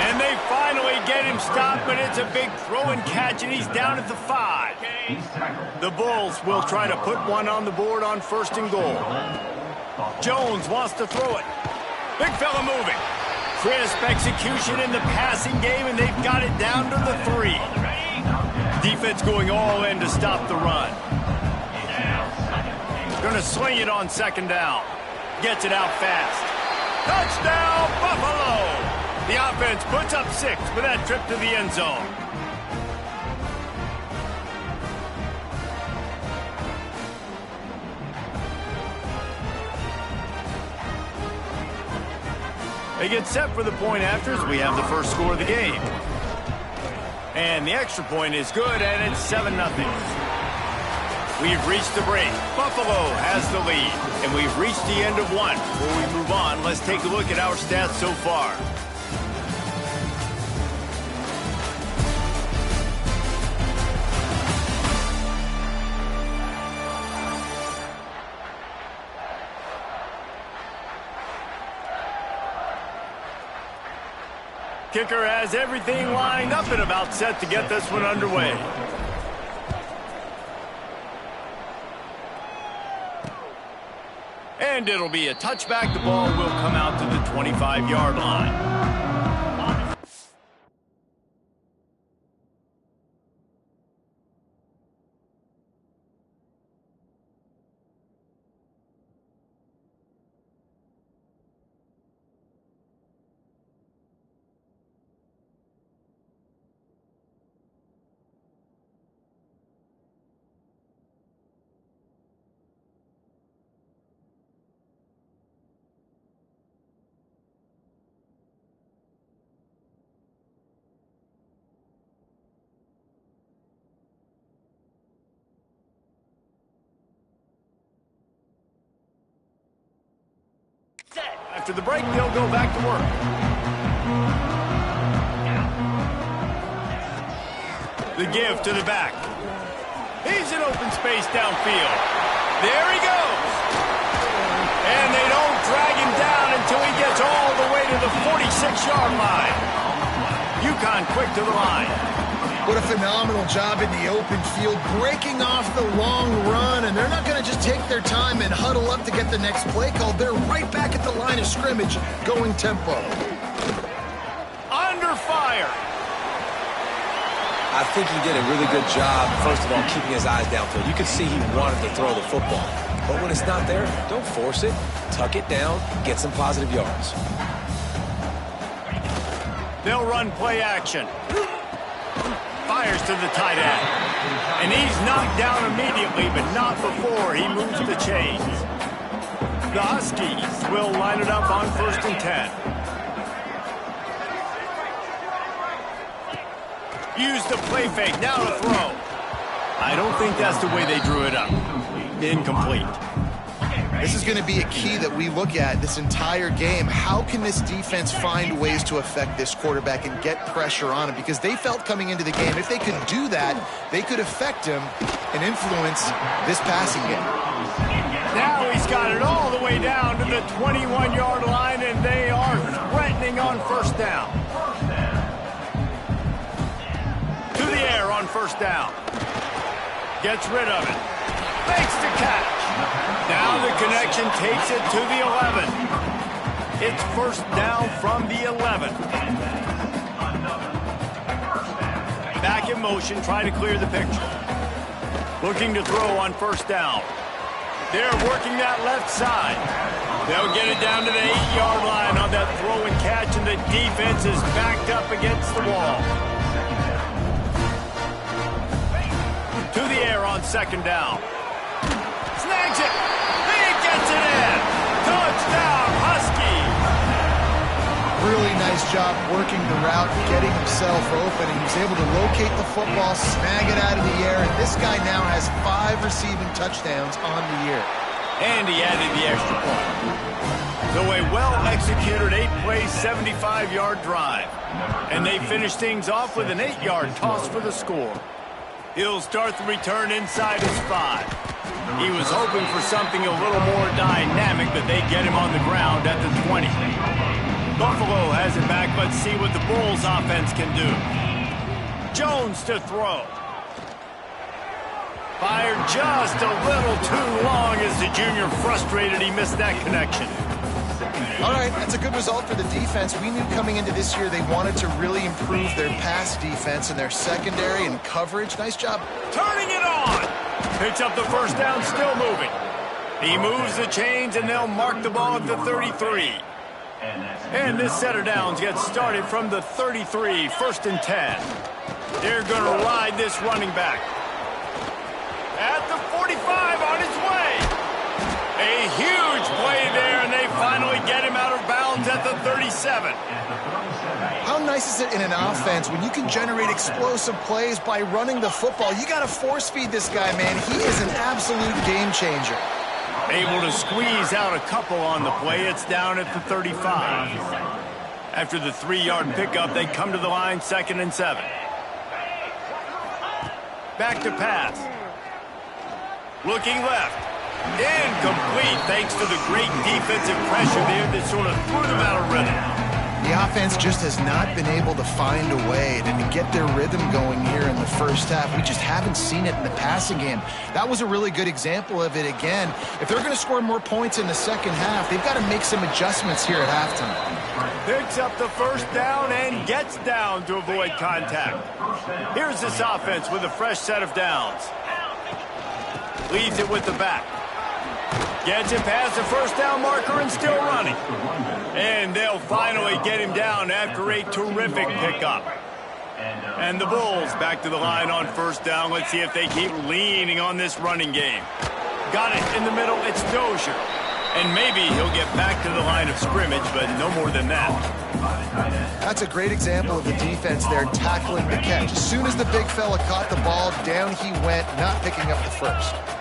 And they finally get him stopped, but it's a big throw and catch, and he's down at the 5. The Bulls will try to put one on the board on 1st and goal. Jones wants to throw it. Big fella moving. Crisp execution in the passing game, and they've got it down to the 3. Defense going all in to stop the run. Going to swing it on 2nd down. Gets it out fast. Touchdown, Buffalo! The offense puts up 6 with that trip to the end zone. They get set for the point afters. We have the first score of the game. And the extra point is good, and it's 7-0. We've reached the break. Buffalo has the lead, and we've reached the end of one. Before we move on, let's take a look at our stats so far. Kicker has everything lined up and about set to get this one underway. And it'll be a touchback. The ball will come out to the 25-yard line. After the break, they'll go back to work. The give to the back. He's in open space downfield. There he goes. And they don't drag him down until he gets all the way to the 46-yard line. UConn quick to the line. What a phenomenal job in the open field, breaking off the long run, and they're not going to just take their time and huddle up to get the next play called. They're right back at the line of scrimmage, going tempo. Under fire. I think he did a really good job, first of all, keeping his eyes downfield. You could see he wanted to throw the football. But when it's not there, don't force it. Tuck it down, get some positive yards. They'll run play action. Fires to the tight end. And he's knocked down immediately, but not before he moves the chains. The Huskies will line it up on 1st and 10. Use the play fake, now to throw. I don't think that's the way they drew it up. Incomplete. This is going to be a key that we look at this entire game. How can this defense find ways to affect this quarterback and get pressure on him? Because they felt coming into the game, if they could do that, they could affect him and influence this passing game. Now he's got it all the way down to the 21-yard line, and they are threatening on 1st down. To the air on 1st down. Gets rid of it. Fakes the catch. Now the connection takes it to the 11. It's 1st down from the 11. Back in motion, trying to clear the picture. Looking to throw on 1st down. They're working that left side. They'll get it down to the 8-yard line on that throw and catch, and the defense is backed up against the wall. To the air on 2nd down. Snags it. He gets it in. Touchdown, Huskies. Really nice job working the route, getting himself open, and he was able to locate the football, snag it out of the air, and this guy now has 5 receiving touchdowns on the year. And he added the extra point. So a well-executed 8-play, 75-yard drive. And they finish things off with an 8-yard toss for the score. He'll start the return inside his 5. He was hoping for something a little more dynamic, but they get him on the ground at the 20. Buffalo has it back. Let's see what the Bulls offense can do. Jones to throw. Fired just a little too long as the junior frustrated. He missed that connection. All right, that's a good result for the defense. We knew coming into this year they wanted to really improve their pass defense and their secondary and coverage. Nice job. Turning it on. Picks up the 1st down, still moving. He moves the chains, and they'll mark the ball at the 33. And this set of downs gets started from the 33, 1st and 10. They're going to ride this running back. At the 45, on his way. A huge play there, and they finally get him out of bounds at the 37. How nice is it in an offense when you can generate explosive plays by running the football? You got to force feed this guy, man. He is an absolute game changer. Able to squeeze out a couple on the play. It's down at the 35. After the 3-yard pickup, they come to the line, 2nd and 7. Back to pass. Looking left. Incomplete, thanks to the great defensive pressure there that sort of threw them out of rhythm. The offense just has not been able to find a way to get their rhythm going here in the 1st half. We just haven't seen it in the passing game. That was a really good example of it again. If they're going to score more points in the 2nd half, they've got to make some adjustments here at halftime. Picks up the 1st down and gets down to avoid contact. Here's this offense with a fresh set of downs. Leads it with the back. Gets it past the 1st down marker and still running. And they'll finally get him down after a terrific pickup. And the Bulls back to the line on 1st down. Let's see if they keep leaning on this running game. Got it in the middle. It's Dozier. And maybe he'll get back to the line of scrimmage, but no more than that. That's a great example of the defense there tackling the catch. As soon as the big fella caught the ball, down he went, not picking up the 1st.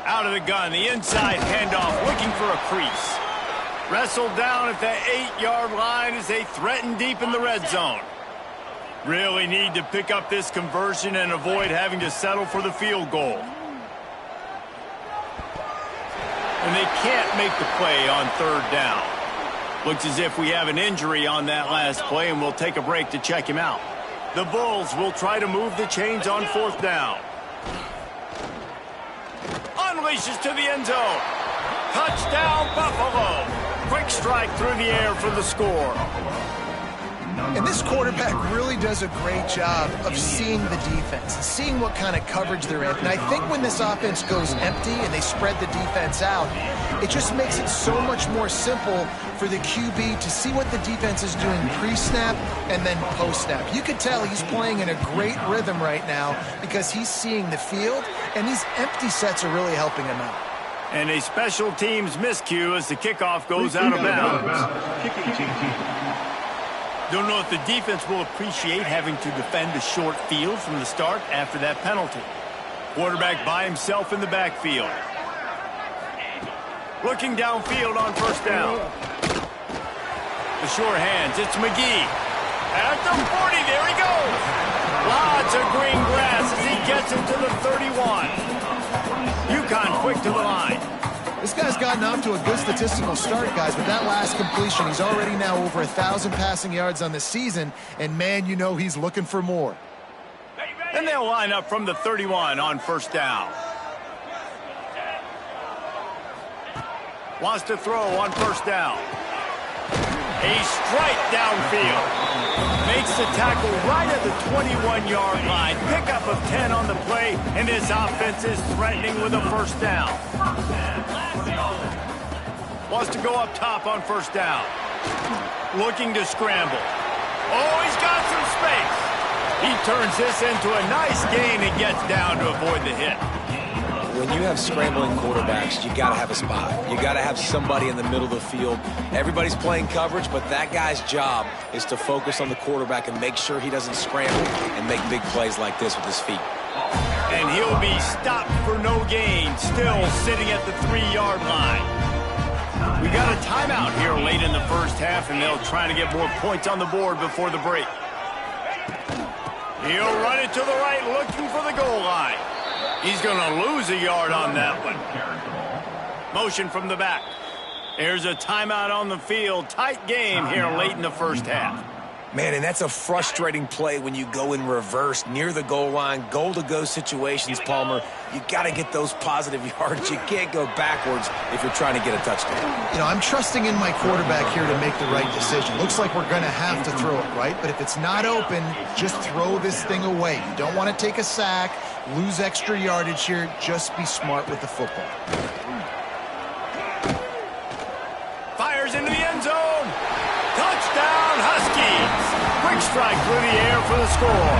Out of the gun, the inside handoff, looking for a crease. Wrestled down at the 8-yard line as they threaten deep in the red zone. Really need to pick up this conversion and avoid having to settle for the field goal. And they can't make the play on third down. Looks as if we have an injury on that last play, and we'll take a break to check him out. The Bulls will try to move the chains on fourth down. Unleashes to the end zone. Touchdown, Buffalo. Quick strike through the air for the score. And this quarterback really does a great job of seeing the defense, seeing what kind of coverage they're in. And I think when this offense goes empty and they spread the defense out, it just makes it so much more simple for the QB to see what the defense is doing pre-snap and then post-snap. You could tell he's playing in a great rhythm right now because he's seeing the field, and these empty sets are really helping him out. And a special teams miscue as the kickoff goes out of bounds. Don't know if the defense will appreciate having to defend a short field from the start after that penalty. Quarterback by himself in the backfield. Looking downfield on first down. The sure hands, it's McGee. At the 40, there he goes. Lots of green grass as he gets into the 31. UConn quick to the line. This guy's gotten off to a good statistical start, guys. With that last completion, he's already now over 1,000 passing yards on the season, and man, you know he's looking for more. And they'll line up from the 31 on first down. Wants to throw on first down. A strike downfield. Makes the tackle right at the 21-yard line. Pickup of 10 on the play, and his offense is threatening with a first down. Wants to go up top on first down. Looking to scramble. Oh, he's got some space. He turns this into a nice gain and gets down to avoid the hit. When you have scrambling quarterbacks, you got to have a spot. You got to have somebody in the middle of the field. Everybody's playing coverage, but that guy's job is to focus on the quarterback and make sure he doesn't scramble and make big plays like this with his feet. And he'll be stopped for no gain, still sitting at the 3-yard line. We got a timeout here late in the first half, and they'll try to get more points on the board before the break. He'll run it to the right, looking for the goal line. He's going to lose a yard on that one. Motion from the back. There's a timeout on the field. Tight game here late in the first half. Man, and that's a frustrating play when you go in reverse near the goal line, goal-to-go situations, Palmer. You got to get those positive yards. You can't go backwards if you're trying to get a touchdown. You know, I'm trusting in my quarterback here to make the right decision. Looks like we're going to have to throw it, right? But if it's not open, just throw this thing away. You don't want to take a sack, lose extra yardage here. Just be smart with the football. Fires into the end zone. Touchdown, Huskies. Quick strike through the air for the score.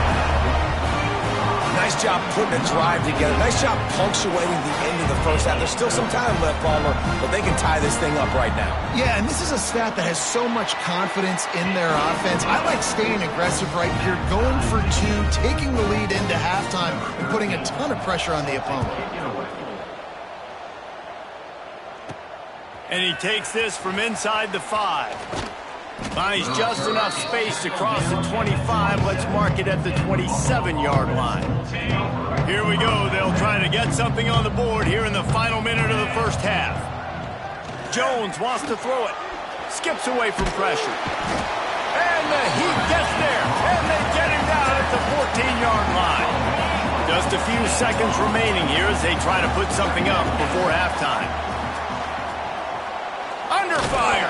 Nice job putting a drive together. Nice job punctuating the end of the first half. There's still some time left, Palmer, but they can tie this thing up right now. Yeah, and this is a staff that has so much confidence in their offense. I like staying aggressive right here, going for two, taking the lead into halftime, and putting a ton of pressure on the opponent. And he takes this from inside the 5. Finds just enough space to cross the 25. Let's mark it at the 27-yard line. Here we go. They'll try to get something on the board here in the final minute of the first half. Jones wants to throw it. Skips away from pressure. And the Heat gets there. And they get him down at the 14-yard line. Just a few seconds remaining here as they try to put something up before halftime. Under fire.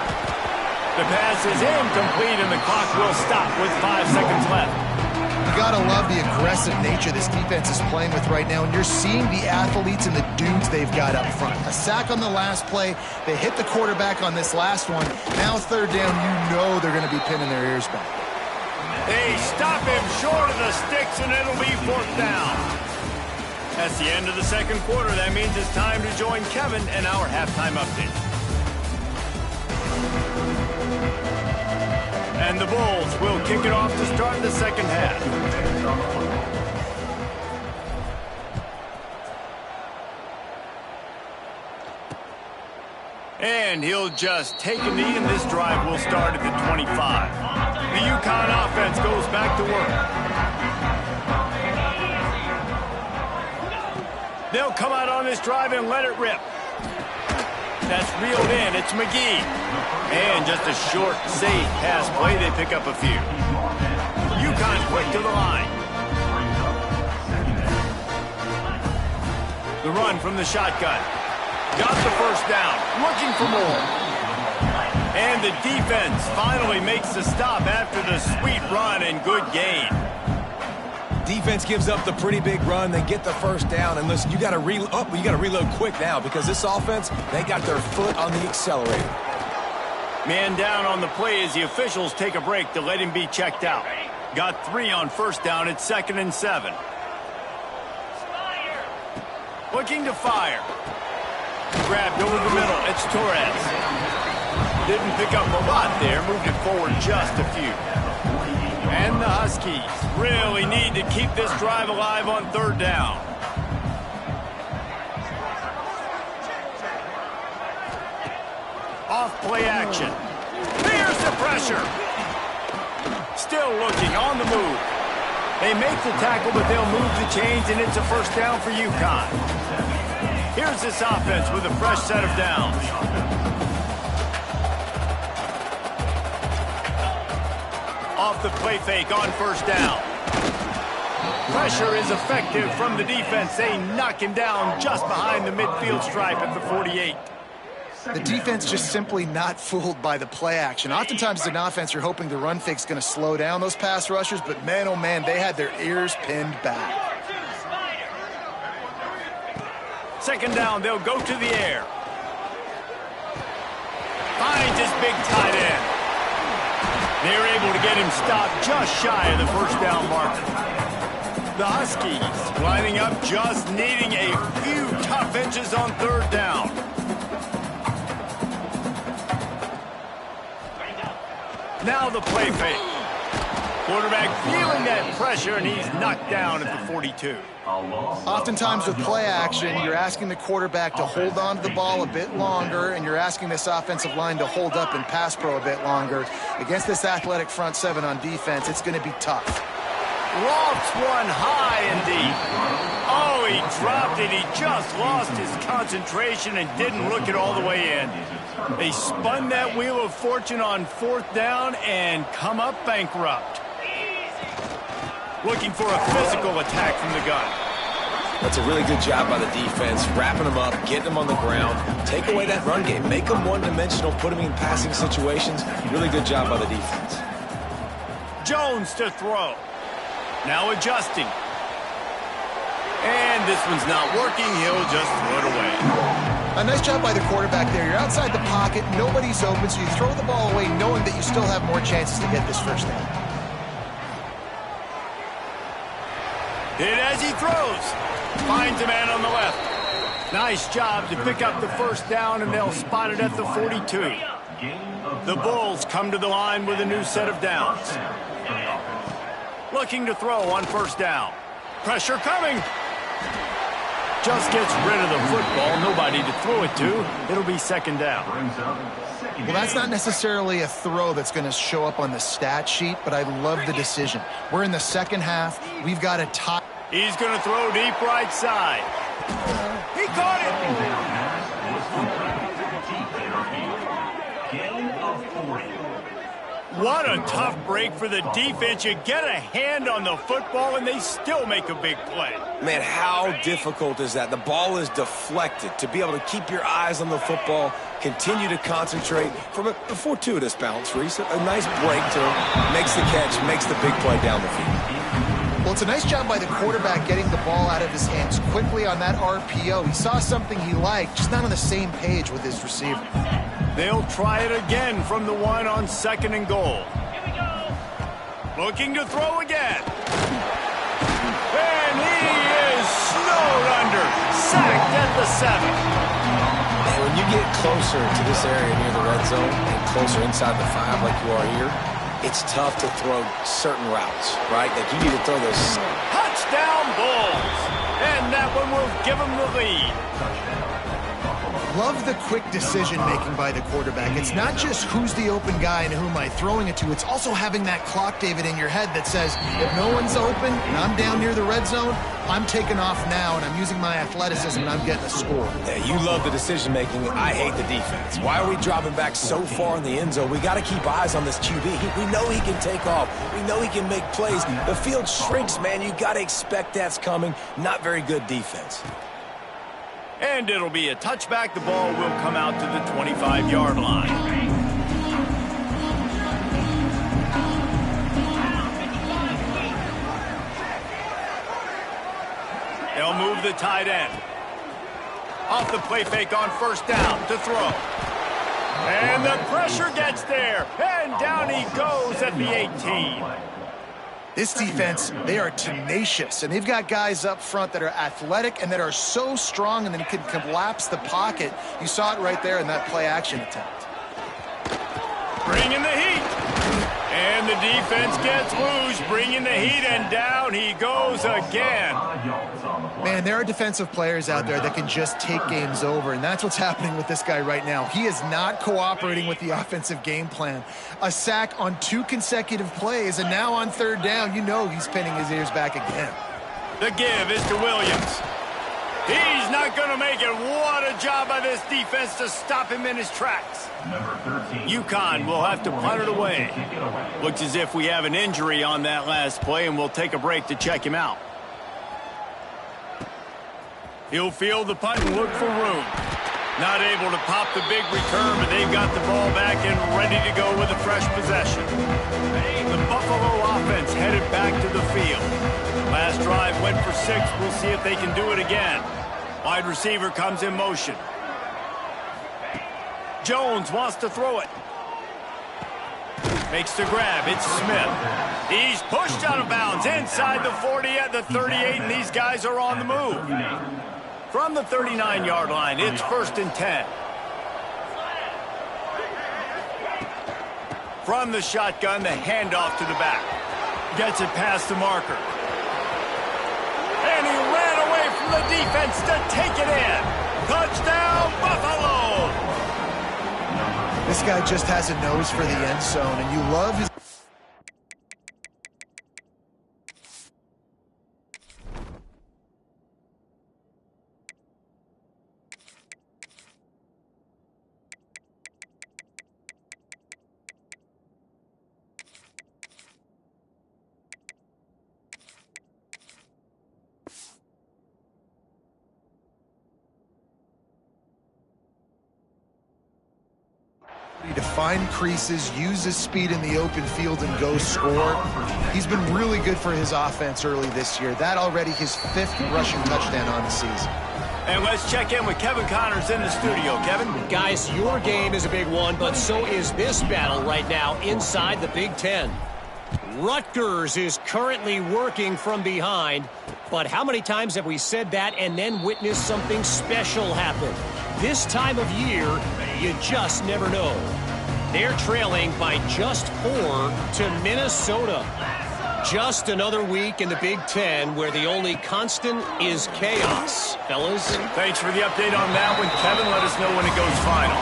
The pass is incomplete, and the clock will stop with 5 seconds left. You gotta love the aggressive nature this defense is playing with right now, and you're seeing the athletes and the dudes they've got up front. A sack on the last play. They hit the quarterback on this last one. Now third down, you know they're going to be pinning their ears back. They stop him short of the sticks, and it'll be fourth down. That's the end of the second quarter. That means it's time to join Kevin and our halftime update. And the Bulls will kick it off to start the second half. And he'll just take a knee, and this drive will start at the 25. The UConn offense goes back to work. They'll come out on this drive and let it rip. That's reeled in. It's McGee. And just a short, safe pass play. They pick up a few. UConn quick to the line. The run from the shotgun. Got the first down. Looking for more. And the defense finally makes the stop after the sweet run and good gain. Defense gives up the pretty big run. They get the first down. And listen, you got to reload quick now because this offense, they got their foot on the accelerator. Man down on the play as the officials take a break to let him be checked out. Got 3 on first down at 2nd and 7. Looking to fire. Grabbed over the middle. It's Torres. Didn't pick up a lot there. Moved it forward just a few. And the Huskies really need to keep this drive alive on 3rd down. Off play action. There's the pressure. Still looking on the move. They make the tackle, but they'll move the chains, and it's a first down for UConn. Here's this offense with a fresh set of downs. Off the play fake on first down. Pressure is effective from the defense. They knock him down just behind the midfield stripe at the 48. The defense just simply not fooled by the play action. Oftentimes as an offense, you're hoping the run fake's going to slow down those pass rushers, but man, oh man, they had their ears pinned back. 2nd down, they'll go to the air. Finds his big tight end. They're able to get him stopped just shy of the first down marker. The Huskies lining up, just needing a few tough inches on 3rd down. Now the play fake. Quarterback feeling that pressure, and he's knocked down at the 42. Oftentimes with play action, you're asking the quarterback to hold on to the ball a bit longer, and you're asking this offensive line to hold up and pass pro a bit longer. Against this athletic front 7 on defense, it's going to be tough. Lofts one high and deep. Oh, he dropped it. He just lost his concentration and didn't look it all the way in. They spun that wheel of fortune on 4th down and come up bankrupt. Looking for a physical attack from the gun. That's a really good job by the defense, wrapping them up, getting them on the ground, take away that run game, make them one-dimensional, put them in passing situations. Really good job by the defense. Jones to throw. Now adjusting. And this one's not working. He'll just throw it away. A nice job by the quarterback there. You're outside the pocket, nobody's open, so you throw the ball away knowing that you still have more chances to get this first down. Hit as he throws. Finds a man on the left. Nice job to pick up the first down, and they'll spot it at the 42. The Bulls come to the line with a new set of downs. Looking to throw on first down. Pressure coming. Just gets rid of the football. Nobody to throw it to. It'll be 2nd down. Well, that's not necessarily a throw that's going to show up on the stat sheet, but I love the decision. We're in the 2nd half. We've got a tie. He's going to throw deep right side. He caught it. What a tough break for the defense. You get a hand on the football, and they still make a big play. Man, how difficult is that? The ball is deflected. To be able to keep your eyes on the football, continue to concentrate from a fortuitous bounce, Reese. A nice break to makes the catch, makes the big play down the field. Well, it's a nice job by the quarterback getting the ball out of his hands quickly on that RPO. He saw something he liked, just not on the same page with his receiver. They'll try it again from the 1 on 2nd and goal. Looking to throw again. And he is snowed under. Sacked at the 7. And when you get closer to this area near the red zone and closer inside the 5 like you are here, it's tough to throw certain routes, right? Like you need to throw those. Touchdown Bulls. And that one will give them the lead. Love the quick decision-making by the quarterback. It's not just who's the open guy and who am I throwing it to. It's also having that clock, David, in your head that says, if no one's open and I'm down near the red zone, I'm taking off now and I'm using my athleticism and I'm getting a score. Yeah, you love the decision-making. I hate the defense. Why are we dropping back so far in the end zone? We got to keep eyes on this QB. We know he can take off. We know he can make plays. The field shrinks, man. You got to expect that's coming. Not very good defense. And it'll be a touchback. The ball will come out to the 25-yard line. They'll move the tight end. Off the play fake on first down to throw. And the pressure gets there. And down he goes at the 18. This defense, they are tenacious, and they've got guys up front that are athletic and that are so strong and then can collapse the pocket. You saw it right there in that play-action attempt. Bringing the heat. And the defense gets loose, bringing the heat, and down he goes again. Man, there are defensive players out there that can just take games over, and that's what's happening with this guy right now. He is not cooperating with the offensive game plan. A sack on 2 consecutive plays, and now on third down, you know he's pinning his ears back again. The give is to Williams. He's not going to make it. What a job by this defense to stop him in his tracks. UConn will have to punt it away. Looks as if we have an injury on that last play, and we'll take a break to check him out. He'll field the punt and look for room. Not able to pop the big return, but they've got the ball back and ready to go with a fresh possession. The Buffalo offense headed back to the field. Last drive went for 6. We'll see if they can do it again. Wide receiver comes in motion. Jones wants to throw it. Makes the grab. It's Smith. He's pushed out of bounds inside the 40 at the 38, and these guys are on the move. From the 39-yard line, it's 1st and 10. From the shotgun, the handoff to the back. Gets it past the marker. And he ran away from the defense to take it in. Touchdown, Buffalo! This guy just has a nose for the end zone, and you love his... to find creases, use his speed in the open field, and go score. He's been really good for his offense early this year. That already his 5th rushing touchdown on the season. And let's check in with Kevin Connors in the studio. Kevin? Guys, your game is a big one, but so is this battle right now inside the Big Ten. Rutgers is currently working from behind, but how many times have we said that and then witnessed something special happen? This time of year, you just never know. They're trailing by just 4 to Minnesota. Just another week in the Big Ten where the only constant is chaos. Fellas? Thanks for the update on that one, Kevin. Let us know when it goes final.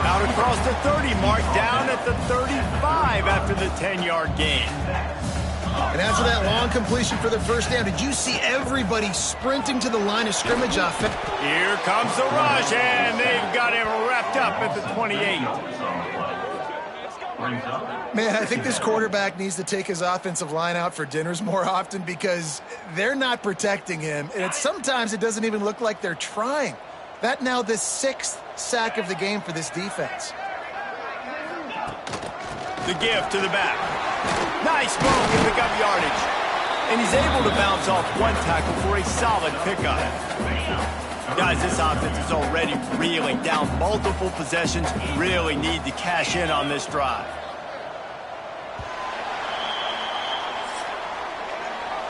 Out across the 30 mark, down at the 35 after the 10-yard gain. And after that long completion for the first down, did you see everybody sprinting to the line of scrimmage off it? Here comes the rush, and they've got him wrapped up at the 28. Man, I think this quarterback needs to take his offensive line out for dinners more often because they're not protecting him. And sometimes it doesn't even look like they're trying. That now the 6th sack of the game for this defense. The give to the back. Nice move to pick up yardage. And he's able to bounce off one tackle for a solid pickup. Guys, this offense is already reeling down multiple possessions. Really need to cash in on this drive.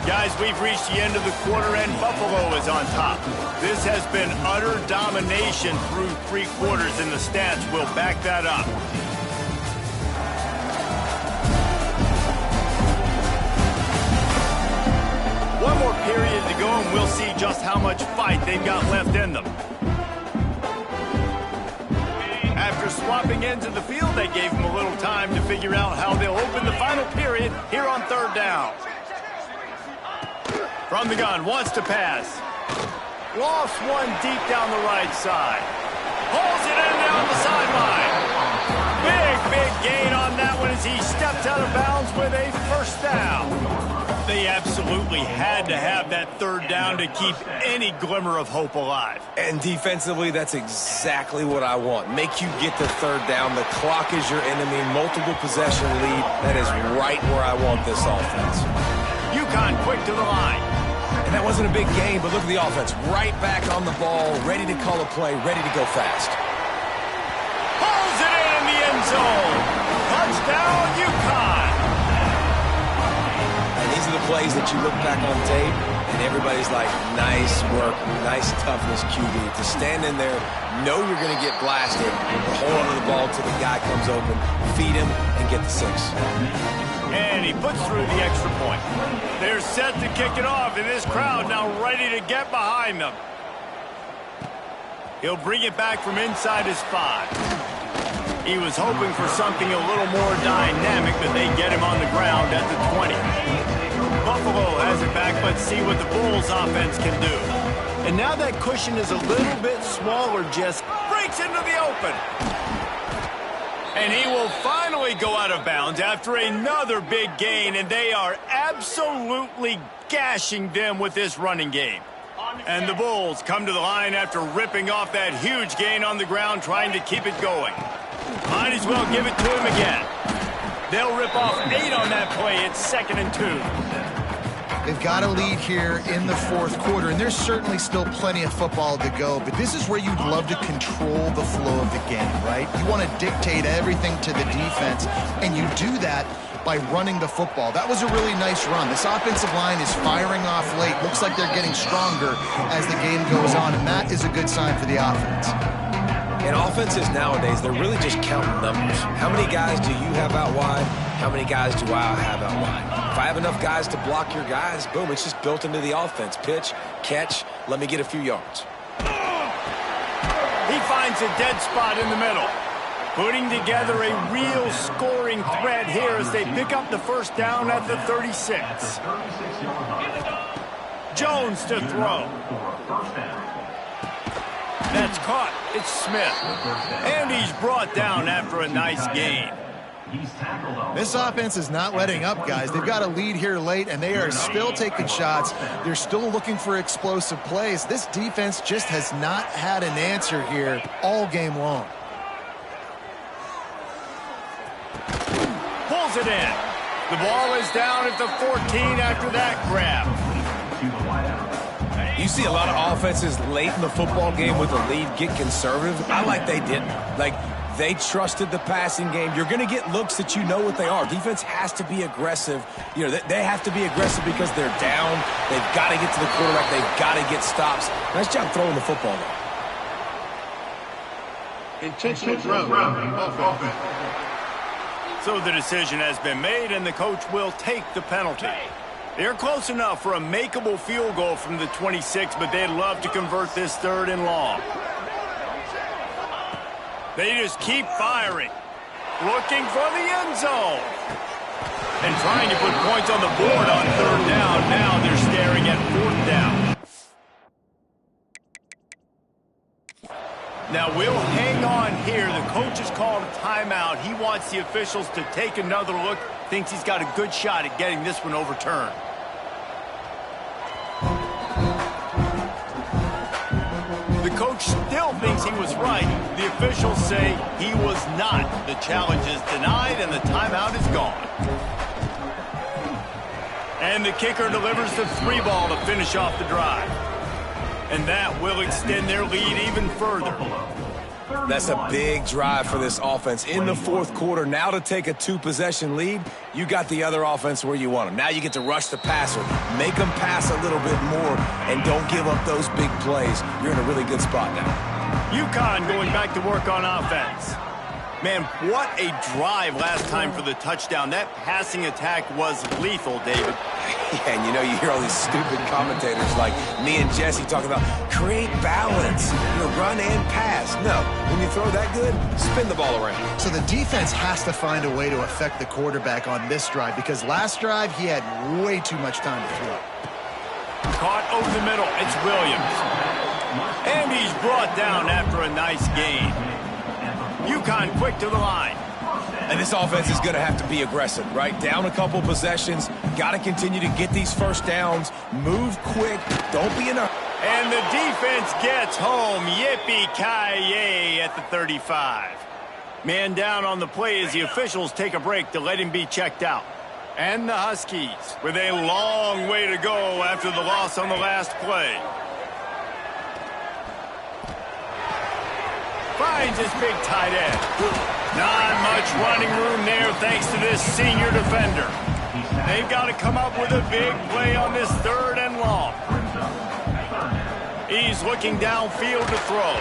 Guys, we've reached the end of the quarter, and Buffalo is on top. This has been utter domination through 3 quarters, and the stats will back that up. One more period to go, and we'll see just how much fight they've got left in them. after swapping ends of the field, they gave him a little time to figure out how they'll open the final period here on third down. From the gun, wants to pass. Lofts one deep down the right side. Hauls it in down the sideline. Big gain on that one as he stepped out of bounds with a first down. They absolutely had to have that third down to keep any glimmer of hope alive. And defensively, that's exactly what I want. Make you get the third down. The clock is your enemy. Multiple possession lead. That is right where I want this offense. UConn quick to the line. And that wasn't a big game, but look at the offense. Right back on the ball, ready to call a play, ready to go fast. Pulls it in the end zone. Touchdown, UConn. And these are the plays that you look back on tape, and everybody's like, nice work, nice toughness, QB. To stand in there, know you're going to get blasted, but hold on to the ball until the guy comes open, feed him, and get the 6. And he puts through the extra point. They're set to kick it off, and this crowd now ready to get behind them. He'll bring it back from inside his 5. He was hoping for something a little more dynamic, but they get him on the ground at the 20. Buffalo has it back. Let's see what the Bulls offense can do. And now that cushion is a little bit smaller, just breaks into the open. And he will finally go out of bounds after another big gain, and they are absolutely gashing them with this running game. And the Bulls come to the line after ripping off that huge gain on the ground, trying to keep it going. Might as well give it to him again. They'll rip off 8 on that play. It's 2nd and 2. They've got a lead here in the fourth quarter, and there's certainly still plenty of football to go, but this is where you'd love to control the flow of the game, right? You want to dictate everything to the defense, and you do that by running the football. That was a really nice run. This offensive line is firing off late. Looks like they're getting stronger as the game goes on, and that is a good sign for the offense. And offenses nowadays, they're really just counting numbers. How many guys do you have out wide? How many guys do I have out wide? If I have enough guys to block your guys, boom, it's just built into the offense. Pitch, catch, let me get a few yards. He finds a dead spot in the middle. Putting together a real scoring threat here as they pick up the first down at the 36. Jones to throw. That's caught. It's Smith. And he's brought down after a nice gain. This offense is not letting up, guys. They've got a lead here late, and they are still taking shots. They're still looking for explosive plays. This defense just has not had an answer here all game long. Pulls it in. The ball is down at the 14 after that grab. You see a lot of offenses late in the football game with a lead get conservative. I like they didn't. Like, they trusted the passing game. You're going to get looks that you know what they are. Defense has to be aggressive. You know, they have to be aggressive because they're down. They've got to get to the quarterback. They've got to get stops. Nice job throwing the football, though. Intentional throw. So the decision has been made, and the coach will take the penalty. They're close enough for a makeable field goal from the 26, but they'd love to convert this 3rd and long. They just keep firing, looking for the end zone. And trying to put points on the board on 3rd down. Now they're staring at 4th down. Now we'll hang on here. The coach has called a timeout. He wants the officials to take another look. Thinks he's got a good shot at getting this one overturned. The coach still thinks he was right. The officials say he was not. The challenge is denied, and the timeout is gone. And the kicker delivers the 3 ball to finish off the drive. And that will extend their lead even further. That's a big drive for this offense in the 4th quarter. Now to take a 2-possession lead, you got the other offense where you want them. Now you get to rush the passer, make them pass a little bit more, and don't give up those big plays. You're in a really good spot now. UConn going back to work on offense. Man, what a drive last time for the touchdown. That passing attack was lethal, David. Yeah, and you know, you hear all these stupid commentators like me and Jesse talking about create balance, run and pass. No, when you throw that good, spin the ball around. So the defense has to find a way to affect the quarterback on this drive because last drive he had way too much time to throw. Caught over the middle. It's Williams. And he's brought down after a nice gain. UConn quick to the line. And this offense is going to have to be aggressive, right? Down a couple possessions. Got to continue to get these first downs. Move quick. Don't be in a... And the defense gets home. Yippee-ki-yay at the 35. Man down on the play as the officials take a break to let him be checked out. And the Huskies with a long way to go after the loss on the last play. Finds his big tight end. Not much running room there thanks to this senior defender. They've got to come up with a big play on this 3rd and long. He's looking downfield to throw.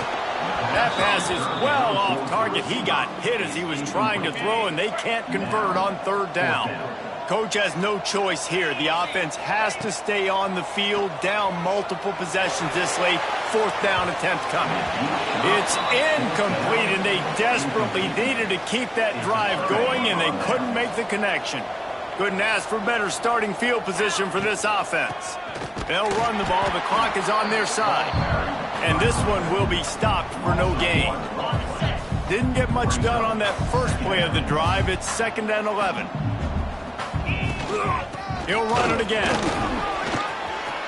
That pass is well off target. He got hit as he was trying to throw, and they can't convert on 3rd down. Coach has no choice here. The offense has to stay on the field, down multiple possessions this late. 4th down attempt coming. It's incomplete, and they desperately needed to keep that drive going, and they couldn't make the connection. Couldn't ask for better starting field position for this offense. They'll run the ball. The clock is on their side. And this one will be stopped for no gain. Didn't get much done on that first play of the drive. It's 2nd and 11. He'll run it again.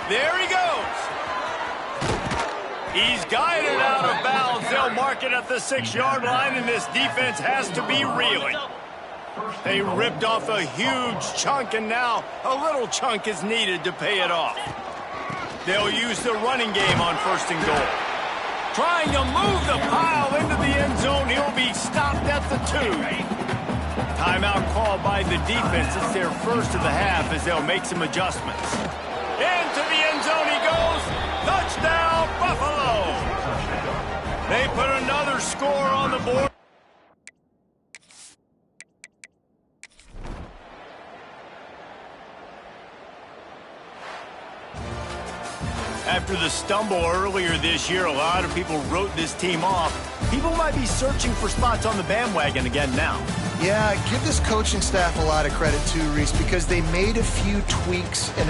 There he goes. He's guided out of bounds. They'll mark it at the 6-yard line, and this defense has to be reeling. They ripped off a huge chunk, and now a little chunk is needed to pay it off. They'll use the running game on 1st and goal. Trying to move the pile into the end zone. He'll be stopped at the 2. Timeout called by the defense. It's their first of the half as they'll make some adjustments. Into the end zone he goes. Touchdown, Buffalo. They put another score on the board. After the stumble earlier this year, a lot of people wrote this team off. People might be searching for spots on the bandwagon again now. Yeah, give this coaching staff a lot of credit too, Reese, because they made a few tweaks and